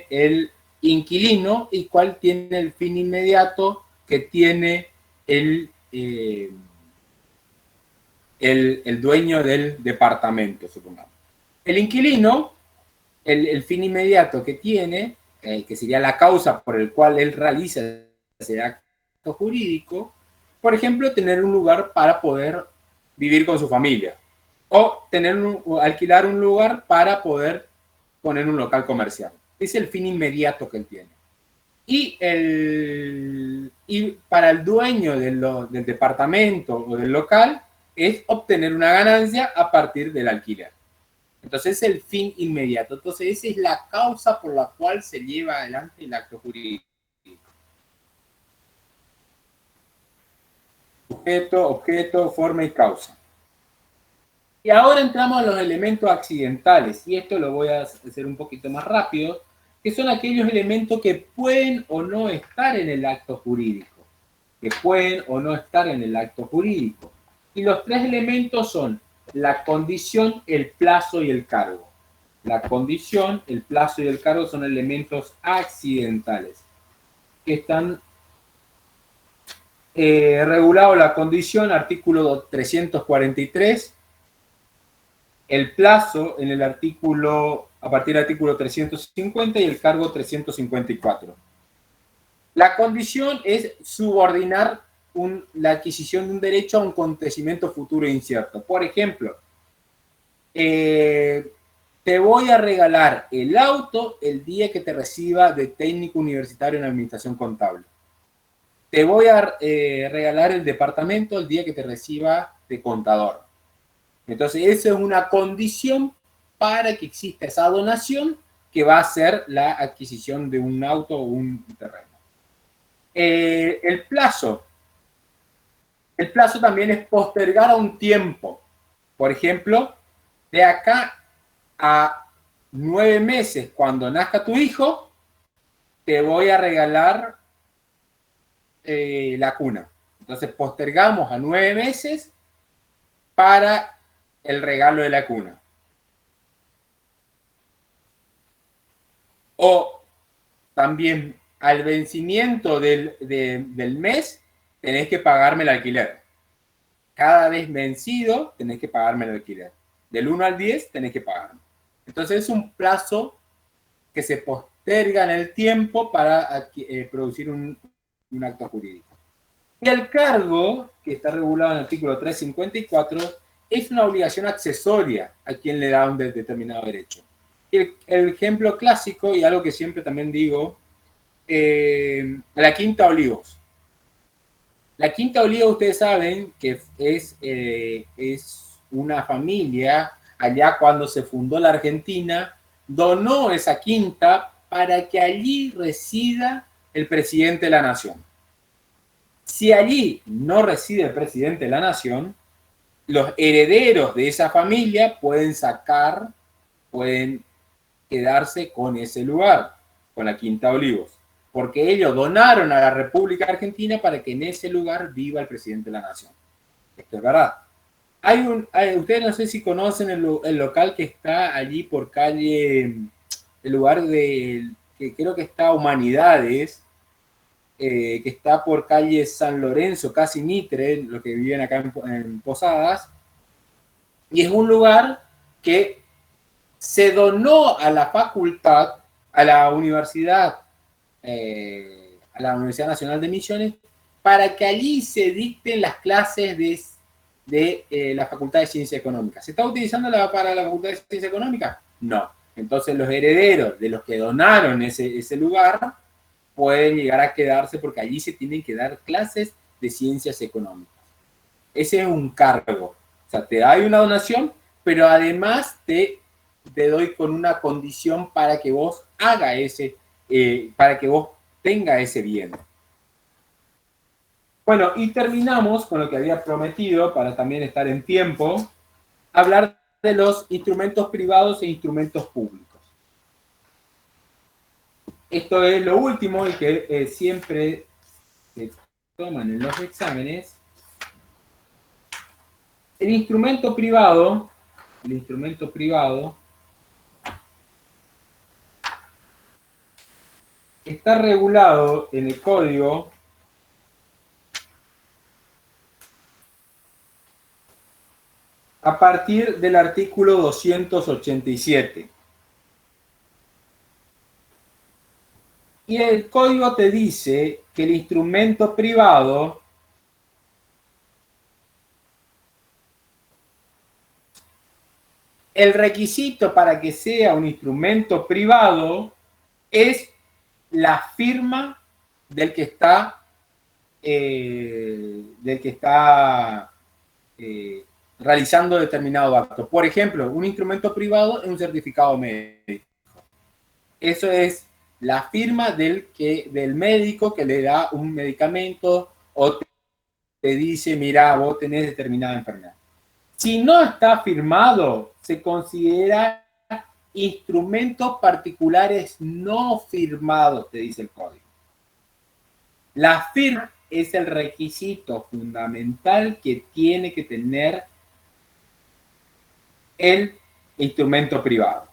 el inquilino y cuál tiene el fin inmediato que tiene el dueño del departamento, supongamos? El inquilino, el fin inmediato que tiene, que sería la causa por el cual él realiza ese acto jurídico, por ejemplo, tener un lugar para poder vivir con su familia, o alquilar un lugar para poder poner un local comercial. Es el fin inmediato que él tiene. Y para el dueño del departamento o del local es obtener una ganancia a partir del alquiler. Entonces es el fin inmediato. Entonces esa es la causa por la cual se lleva adelante el acto jurídico. Sujeto, objeto, forma y causa. Y ahora entramos a los elementos accidentales, y esto lo voy a hacer un poquito más rápido, que son aquellos elementos que pueden o no estar en el acto jurídico. Y los tres elementos son la condición, el plazo y el cargo. La condición, el plazo y el cargo son elementos accidentales que están regulados. La condición, artículo 343, el plazo en el artículo, a partir del artículo 350 y el cargo 354. La condición es subordinar la adquisición de un derecho a un acontecimiento futuro incierto. Por ejemplo, te voy a regalar el auto el día que te reciba de técnico universitario en administración contable. Te voy a regalar el departamento el día que te reciba de contador. Entonces, esa es una condición para que exista esa donación que va a ser la adquisición de un auto o un terreno. El plazo también es postergar a un tiempo. Por ejemplo, de acá a 9 meses, cuando nazca tu hijo, te voy a regalar la cuna. Entonces postergamos a 9 meses para el regalo de la cuna. O también al vencimiento del mes tenés que pagarme el alquiler. Cada vez vencido tenés que pagarme el alquiler. Del 1 al 10 tenés que pagarme. Entonces es un plazo que se posterga en el tiempo para producir un acto jurídico. Y el cargo, que está regulado en el artículo 354, es una obligación accesoria a quien le da un determinado derecho. El ejemplo clásico, y algo que siempre también digo, la Quinta Olivos. La Quinta Olivos, ustedes saben que es una familia, allá cuando se fundó la Argentina, donó esa quinta para que allí resida el presidente de la nación. Si allí no reside el presidente de la nación, los herederos de esa familia pueden quedarse con ese lugar, con la Quinta Olivos, porque ellos donaron a la República Argentina para que en ese lugar viva el presidente de la nación. Esto es verdad. Ustedes no sé si conocen el local que está allí por calle, el lugar que creo que está Humanidades, que está por calle San Lorenzo, casi Mitre, los que viven acá en Posadas, y es un lugar que se donó a la facultad, a la Universidad Nacional de Misiones, para que allí se dicten las clases de la Facultad de Ciencia Económica. ¿Se está utilizando para la Facultad de Ciencia Económica? No. Entonces los herederos de los que donaron ese lugar pueden llegar a quedarse porque allí se tienen que dar clases de ciencias económicas. Ese es un cargo. O sea, te doy una donación, pero además te doy con una condición para que vos para que vos tenga ese bien. Bueno, y terminamos con lo que había prometido, para también estar en tiempo, hablar de los instrumentos privados e instrumentos públicos. Esto es lo último y que siempre se toman en los exámenes. El instrumento privado está regulado en el Código a partir del artículo 287. Y el código te dice que el instrumento privado el requisito para que sea un instrumento privado es la firma del que está realizando determinado acto. Por ejemplo, un instrumento privado es un certificado médico. Eso es la firma del médico que le da un medicamento o te dice, mira, vos tenés determinada enfermedad. Si no está firmado, se considera instrumentos particulares no firmados, te dice el código. La firma es el requisito fundamental que tiene que tener el instrumento privado.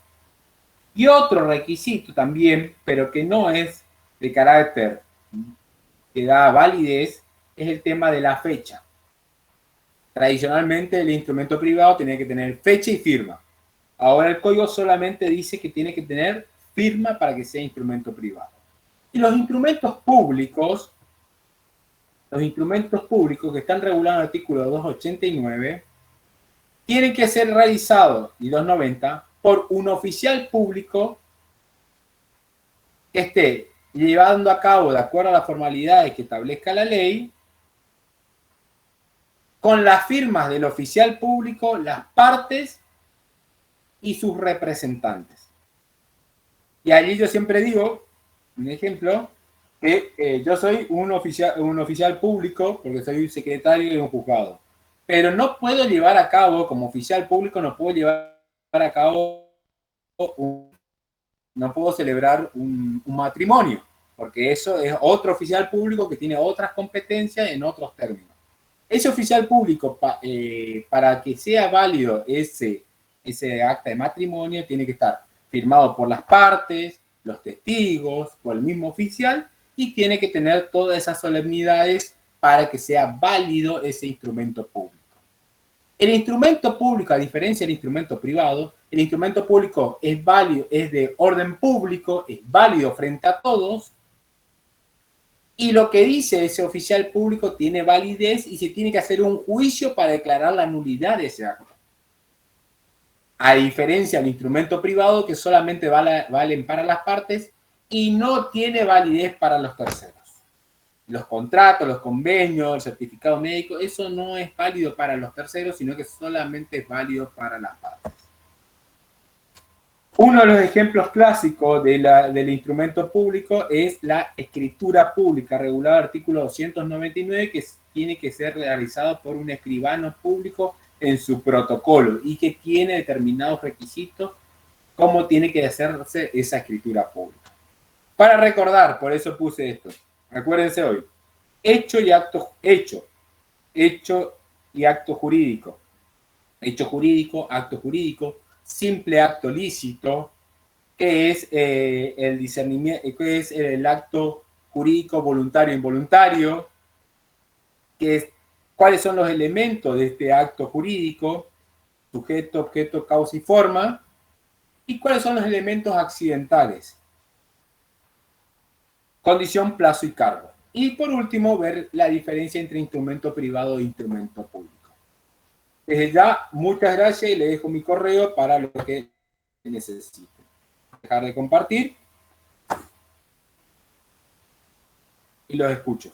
Y otro requisito también, pero que no es de carácter que da validez, es el tema de la fecha. Tradicionalmente el instrumento privado tiene que tener fecha y firma. Ahora el código solamente dice que tiene que tener firma para que sea instrumento privado. Y los instrumentos públicos que están regulados en el artículo 289, tienen que ser realizados, y 290, por un oficial público que esté llevando a cabo, de acuerdo a las formalidades que establezca la ley, con las firmas del oficial público, las partes y sus representantes. Y allí yo siempre digo, un ejemplo, que yo soy un oficial público porque soy secretario de un juzgado, pero no puedo llevar a cabo, como oficial público, no puedo llevar a cabo, no puedo celebrar un matrimonio, porque eso es otro oficial público que tiene otras competencias en otros términos. Ese oficial público, para que sea válido ese acta de matrimonio, tiene que estar firmado por las partes, los testigos, por el mismo oficial, y tiene que tener todas esas solemnidades para que sea válido ese instrumento público. El instrumento público, a diferencia del instrumento privado, el instrumento público es válido, es de orden público, es válido frente a todos, y lo que dice ese oficial público tiene validez y se tiene que hacer un juicio para declarar la nulidad de ese acto. A diferencia del instrumento privado, que solamente valen para las partes y no tiene validez para los terceros. Los contratos, los convenios, el certificado médico, eso no es válido para los terceros, sino que solamente es válido para las partes. Uno de los ejemplos clásicos del instrumento público es la escritura pública, regulada en el artículo 299, que tiene que ser realizado por un escribano público en su protocolo y que tiene determinados requisitos cómo tiene que hacerse esa escritura pública. Para recordar, por eso puse esto. Acuérdense hoy, hecho y acto jurídico. Hecho jurídico, acto jurídico, simple acto lícito, que es el discernimiento, que es el acto jurídico voluntario e involuntario, que es cuáles son los elementos de este acto jurídico, sujeto, objeto, causa y forma, y cuáles son los elementos accidentales, condición, plazo y cargo. Y por último, ver la diferencia entre instrumento privado e instrumento público. Desde ya, muchas gracias y le dejo mi correo para lo que necesiten. Dejar de compartir y los escucho.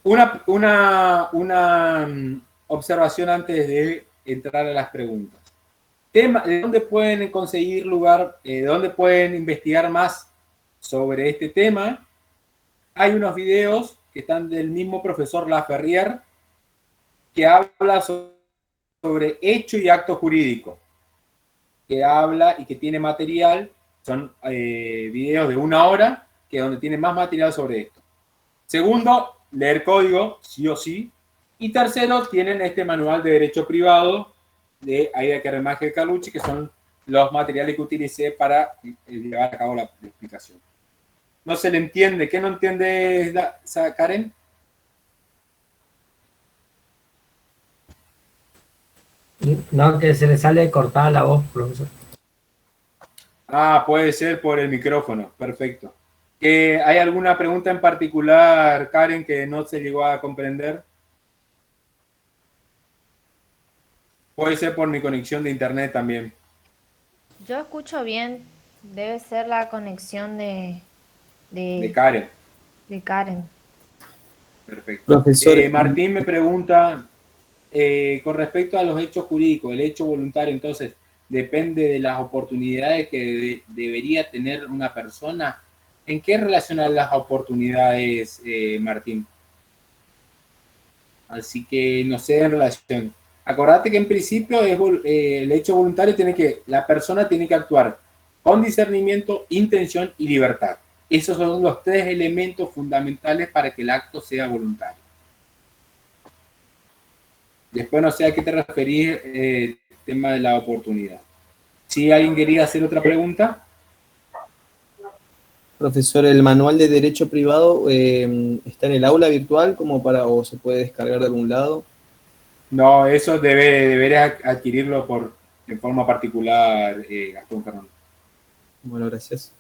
Una observación antes de entrar a las preguntas. ¿De dónde pueden conseguir lugar, dónde pueden investigar más sobre este tema? Hay unos videos que están del mismo profesor Laferrière, que habla sobre hecho y acto jurídico, que habla y que tiene material, son videos de 1 hora, que es donde tiene más material sobre esto. Segundo, leer código, sí o sí. Y tercero, tienen este manual de derecho privado de Aida Keremaje Carlucci, que son los materiales que utilicé para llevar a cabo la explicación. No se le entiende. ¿Qué no entiende Karen? No, que se le sale cortada la voz, profesor. Ah, puede ser por el micrófono. Perfecto. ¿Hay alguna pregunta en particular, Karen, que no se llegó a comprender? Puede ser por mi conexión de internet también. Yo escucho bien. Debe ser la conexión de Karen. De Karen. Perfecto. Profesor, Martín me pregunta, con respecto a los hechos jurídicos, el hecho voluntario, entonces, depende de las oportunidades que debería tener una persona. ¿En qué relacionan las oportunidades, Martín? Así que no sé en relación. Acordate que en principio el hecho voluntario la persona tiene que actuar con discernimiento, intención y libertad. Esos son los 3 elementos fundamentales para que el acto sea voluntario. Después no sé a qué te referís, tema de la oportunidad. ¿Sí alguien quería hacer otra pregunta? profesor, ¿el manual de derecho privado está en el aula virtual o se puede descargar de algún lado? No, eso deberás adquirirlo en forma particular, Gastón Fernando. Bueno, gracias.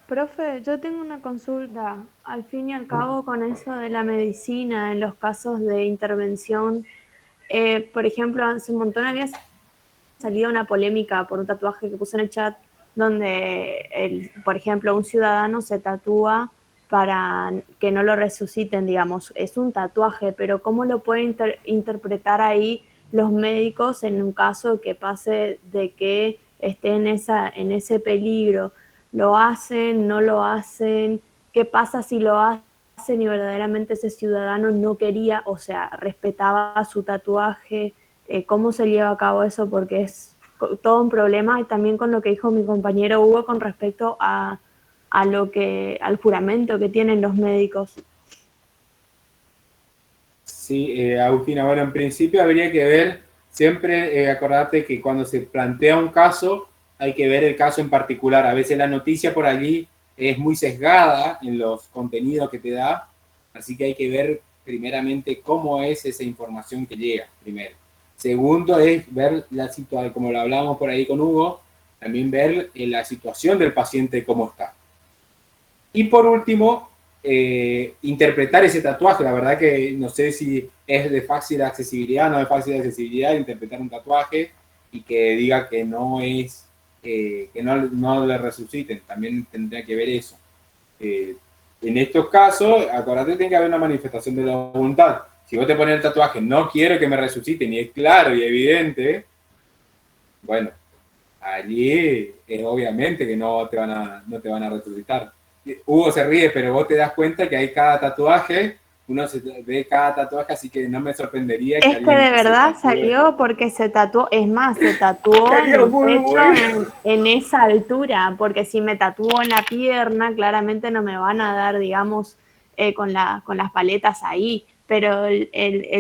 Profe, yo tengo una consulta. Al fin y al cabo, con eso de la medicina, en los casos de intervención, por ejemplo, hace un montón había salido una polémica por un tatuaje que puse en el chat, donde, por ejemplo, un ciudadano se tatúa para que no lo resuciten, digamos. Es un tatuaje, pero ¿cómo lo pueden interpretar ahí los médicos en un caso que pase de que esté en ese peligro? ¿Lo hacen? ¿No lo hacen? ¿Qué pasa si lo hacen y verdaderamente ese ciudadano no quería, o sea, respetaba su tatuaje? ¿Cómo se lleva a cabo eso? Porque es todo un problema, y también con lo que dijo mi compañero Hugo con respecto al juramento que tienen los médicos. Sí, Agustina, bueno, en principio habría que ver, siempre acordate que cuando se plantea un caso, hay que ver el caso en particular. A veces la noticia por allí es muy sesgada en los contenidos que te da, así que hay que ver primeramente cómo es esa información que llega, primero. Segundo es ver la situación, como lo hablábamos por ahí con Hugo, también ver la situación del paciente cómo está. Y por último, interpretar ese tatuaje. La verdad que no sé si es de fácil accesibilidad, no de fácil accesibilidad interpretar un tatuaje y que diga que no es, que no le resuciten. También tendría que ver eso. En estos casos, acuérdate que tiene que haber una manifestación de la voluntad. Si vos te pones el tatuaje, no quiero que me resuciten, y es claro y evidente, bueno, allí es obviamente que no te van a resucitar. Hugo se ríe, pero vos te das cuenta que hay cada tatuaje, uno se ve cada tatuaje, así que no me sorprendería que Este de verdad salió porque se tatuó, es más, se tatuó en el pecho en esa altura, porque si me tatúo en la pierna, claramente no me van a dar, digamos, con las paletas ahí, pero el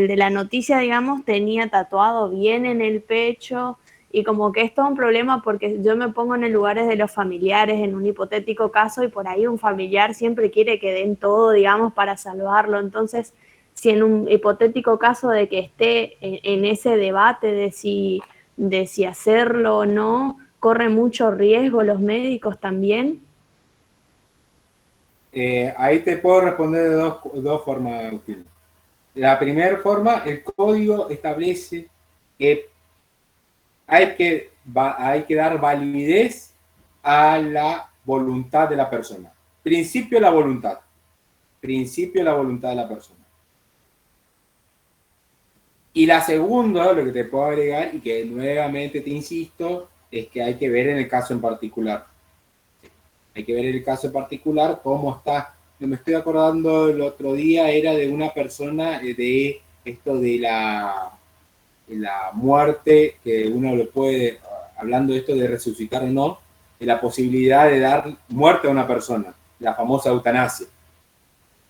de la noticia, digamos, tenía tatuado bien en el pecho. Y como que es todo un problema porque yo me pongo en el lugar de los familiares en un hipotético caso, y por ahí un familiar siempre quiere que den todo, digamos, para salvarlo. Entonces, si en un hipotético caso de que esté en ese debate de si hacerlo o no, corre mucho riesgo los médicos también. Ahí te puedo responder de dos formas, Agustín. La primera forma, el código establece que hay que dar validez a la voluntad de la persona. Principio de la voluntad. Principio de la voluntad de la persona. Y la segunda, lo que te puedo agregar, y que nuevamente te insisto, es que hay que ver en el caso en particular. Hay que ver en el caso en particular cómo está. No me estoy acordando, el otro día era de una persona de esto de la muerte, que uno lo puede, hablando de esto de resucitar o no, de la posibilidad de dar muerte a una persona, la famosa eutanasia.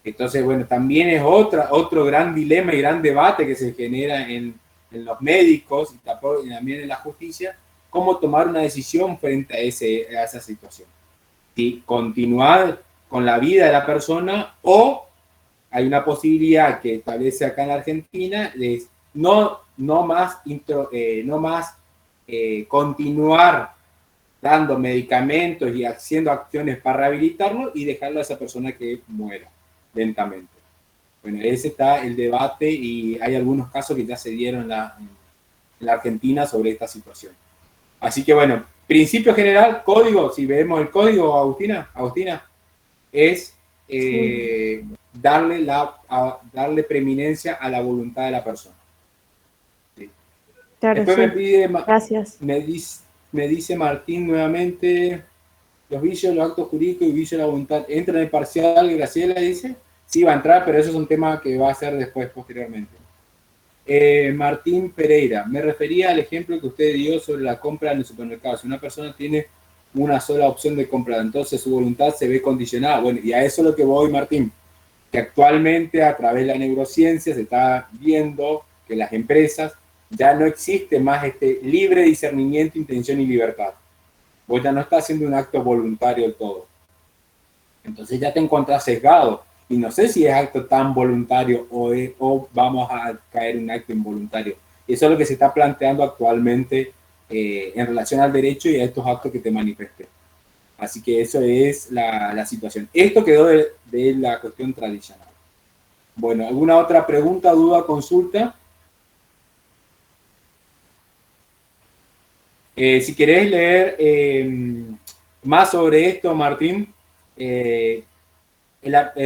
Entonces, bueno, también es otro gran dilema y gran debate que se genera en los médicos y también en la justicia, cómo tomar una decisión frente a esa situación. Si continuar con la vida de la persona, o hay una posibilidad que establece acá en la Argentina de no más continuar dando medicamentos y haciendo acciones para rehabilitarlo y dejarlo a esa persona que muera lentamente. Bueno, ese está el debate, y hay algunos casos que ya se dieron en la Argentina sobre esta situación. Así que bueno, principio general, código, si vemos el código, Agustina, es darle preeminencia a la voluntad de la persona. Sí. Claro, después sí. Gracias. Me dice Martín nuevamente, los vicios, los actos jurídicos y vicios de la voluntad, ¿entra en el parcial? Graciela dice, sí va a entrar, pero eso es un tema que va a ser después, posteriormente. Martín Pereira, me refería al ejemplo que usted dio sobre la compra en el supermercado. Si una persona tiene una sola opción de compra, entonces su voluntad se ve condicionada. Bueno, y a eso es lo que voy, Martín, que actualmente a través de la neurociencia se está viendo que las empresas ya no existe más este libre discernimiento, intención y libertad. Vos ya no estás haciendo un acto voluntario del todo. Entonces ya te encontrás sesgado. Y no sé si es acto tan voluntario o vamos a caer en un acto involuntario. Eso es lo que se está planteando actualmente en relación al derecho y a estos actos que te manifesté. Así que eso es la situación. Esto quedó de la cuestión tradicional. Bueno, ¿alguna otra pregunta, duda, consulta? Si querés leer más sobre esto, Martín, el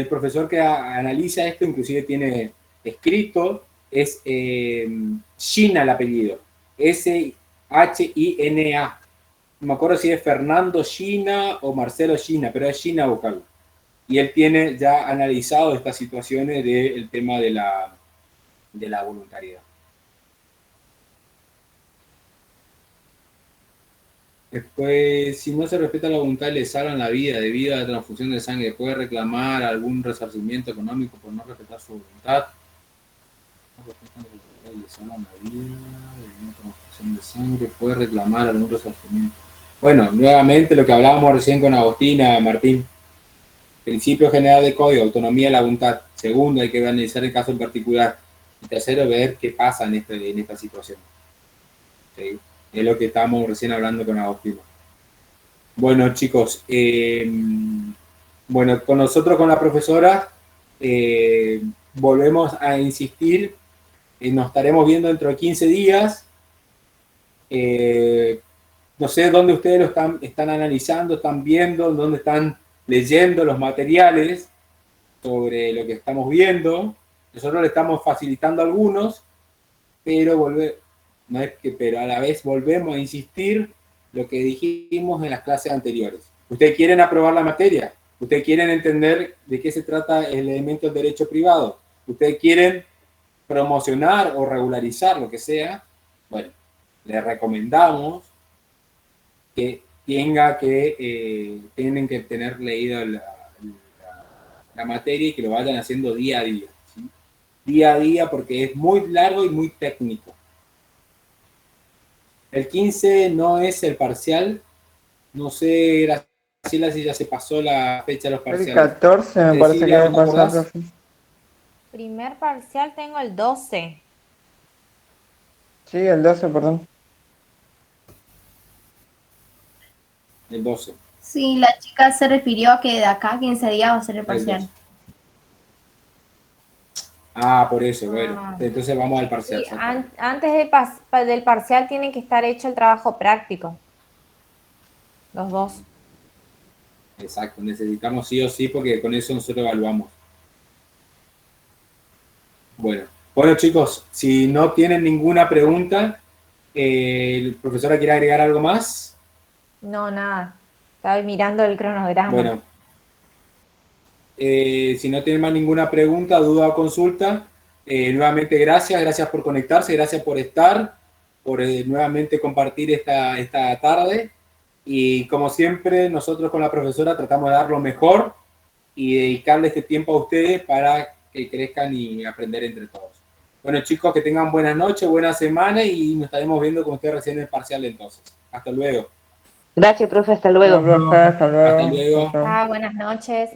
profesor que analiza esto inclusive tiene escrito, es Shina el apellido, S-H-I-N-A. No me acuerdo si es Fernando Shina o Marcelo Shina, pero es Shina vocal. Y él tiene ya analizado estas situaciones del tema de la voluntariedad. Después, si no se respeta la voluntad, le salvan la vida debido a la transfusión de sangre. ¿Puede reclamar algún resarcimiento económico por no respetar su voluntad? No respetan la voluntad y le salvan la vida debido a la transfusión de sangre. ¿Puede reclamar algún resarcimiento? Bueno, nuevamente lo que hablábamos recién con Agostina, Martín. Principio general de código, autonomía de la voluntad. Segundo, hay que analizar el caso en particular. Y tercero, ver qué pasa en esta situación. ¿Sí? Es lo que estábamos recién hablando con Agostino. Bueno, chicos, bueno, con nosotros, con la profesora, volvemos a insistir. Nos estaremos viendo dentro de 15 días. No sé dónde ustedes lo están analizando, están viendo, dónde están leyendo los materiales sobre lo que estamos viendo. Nosotros le estamos facilitando algunos, pero pero a la vez volvemos a insistir lo que dijimos en las clases anteriores. ¿Ustedes quieren aprobar la materia? ¿Ustedes quieren entender de qué se trata el elemento del derecho privado? ¿Ustedes quieren promocionar o regularizar lo que sea? Bueno, les recomendamos que tienen que tener leído la materia y que lo vayan haciendo día a día, ¿sí? Día a día, porque es muy largo y muy técnico. El 15 no es el parcial. No sé, Graciela, si ya se pasó la fecha de los parciales. El 14 me parece que va a pasar, profe. Primer parcial tengo el 12. Sí, el 12, perdón. El 12. Sí, la chica se refirió a que de acá a 15 días va a ser el parcial. Ah, por eso, bueno. Entonces vamos al parcial. Sí, antes del parcial tiene que estar hecho el trabajo práctico. Los dos. Exacto, necesitamos sí o sí porque con eso nosotros evaluamos. Bueno, chicos, si no tienen ninguna pregunta, ¿el profesor quiere agregar algo más? No, nada. Estaba mirando el cronograma. Bueno. Si no tienen más ninguna pregunta, duda o consulta, nuevamente gracias por conectarse, gracias por estar, por nuevamente compartir esta tarde. Y como siempre, nosotros con la profesora tratamos de dar lo mejor y dedicarle este tiempo a ustedes para que crezcan y aprender entre todos. Bueno, chicos, que tengan buenas noches, buena semana y nos estaremos viendo con ustedes recién en el parcial entonces. Hasta luego. Gracias, profe. Hasta luego. Hasta luego. Hasta luego. Buenas noches.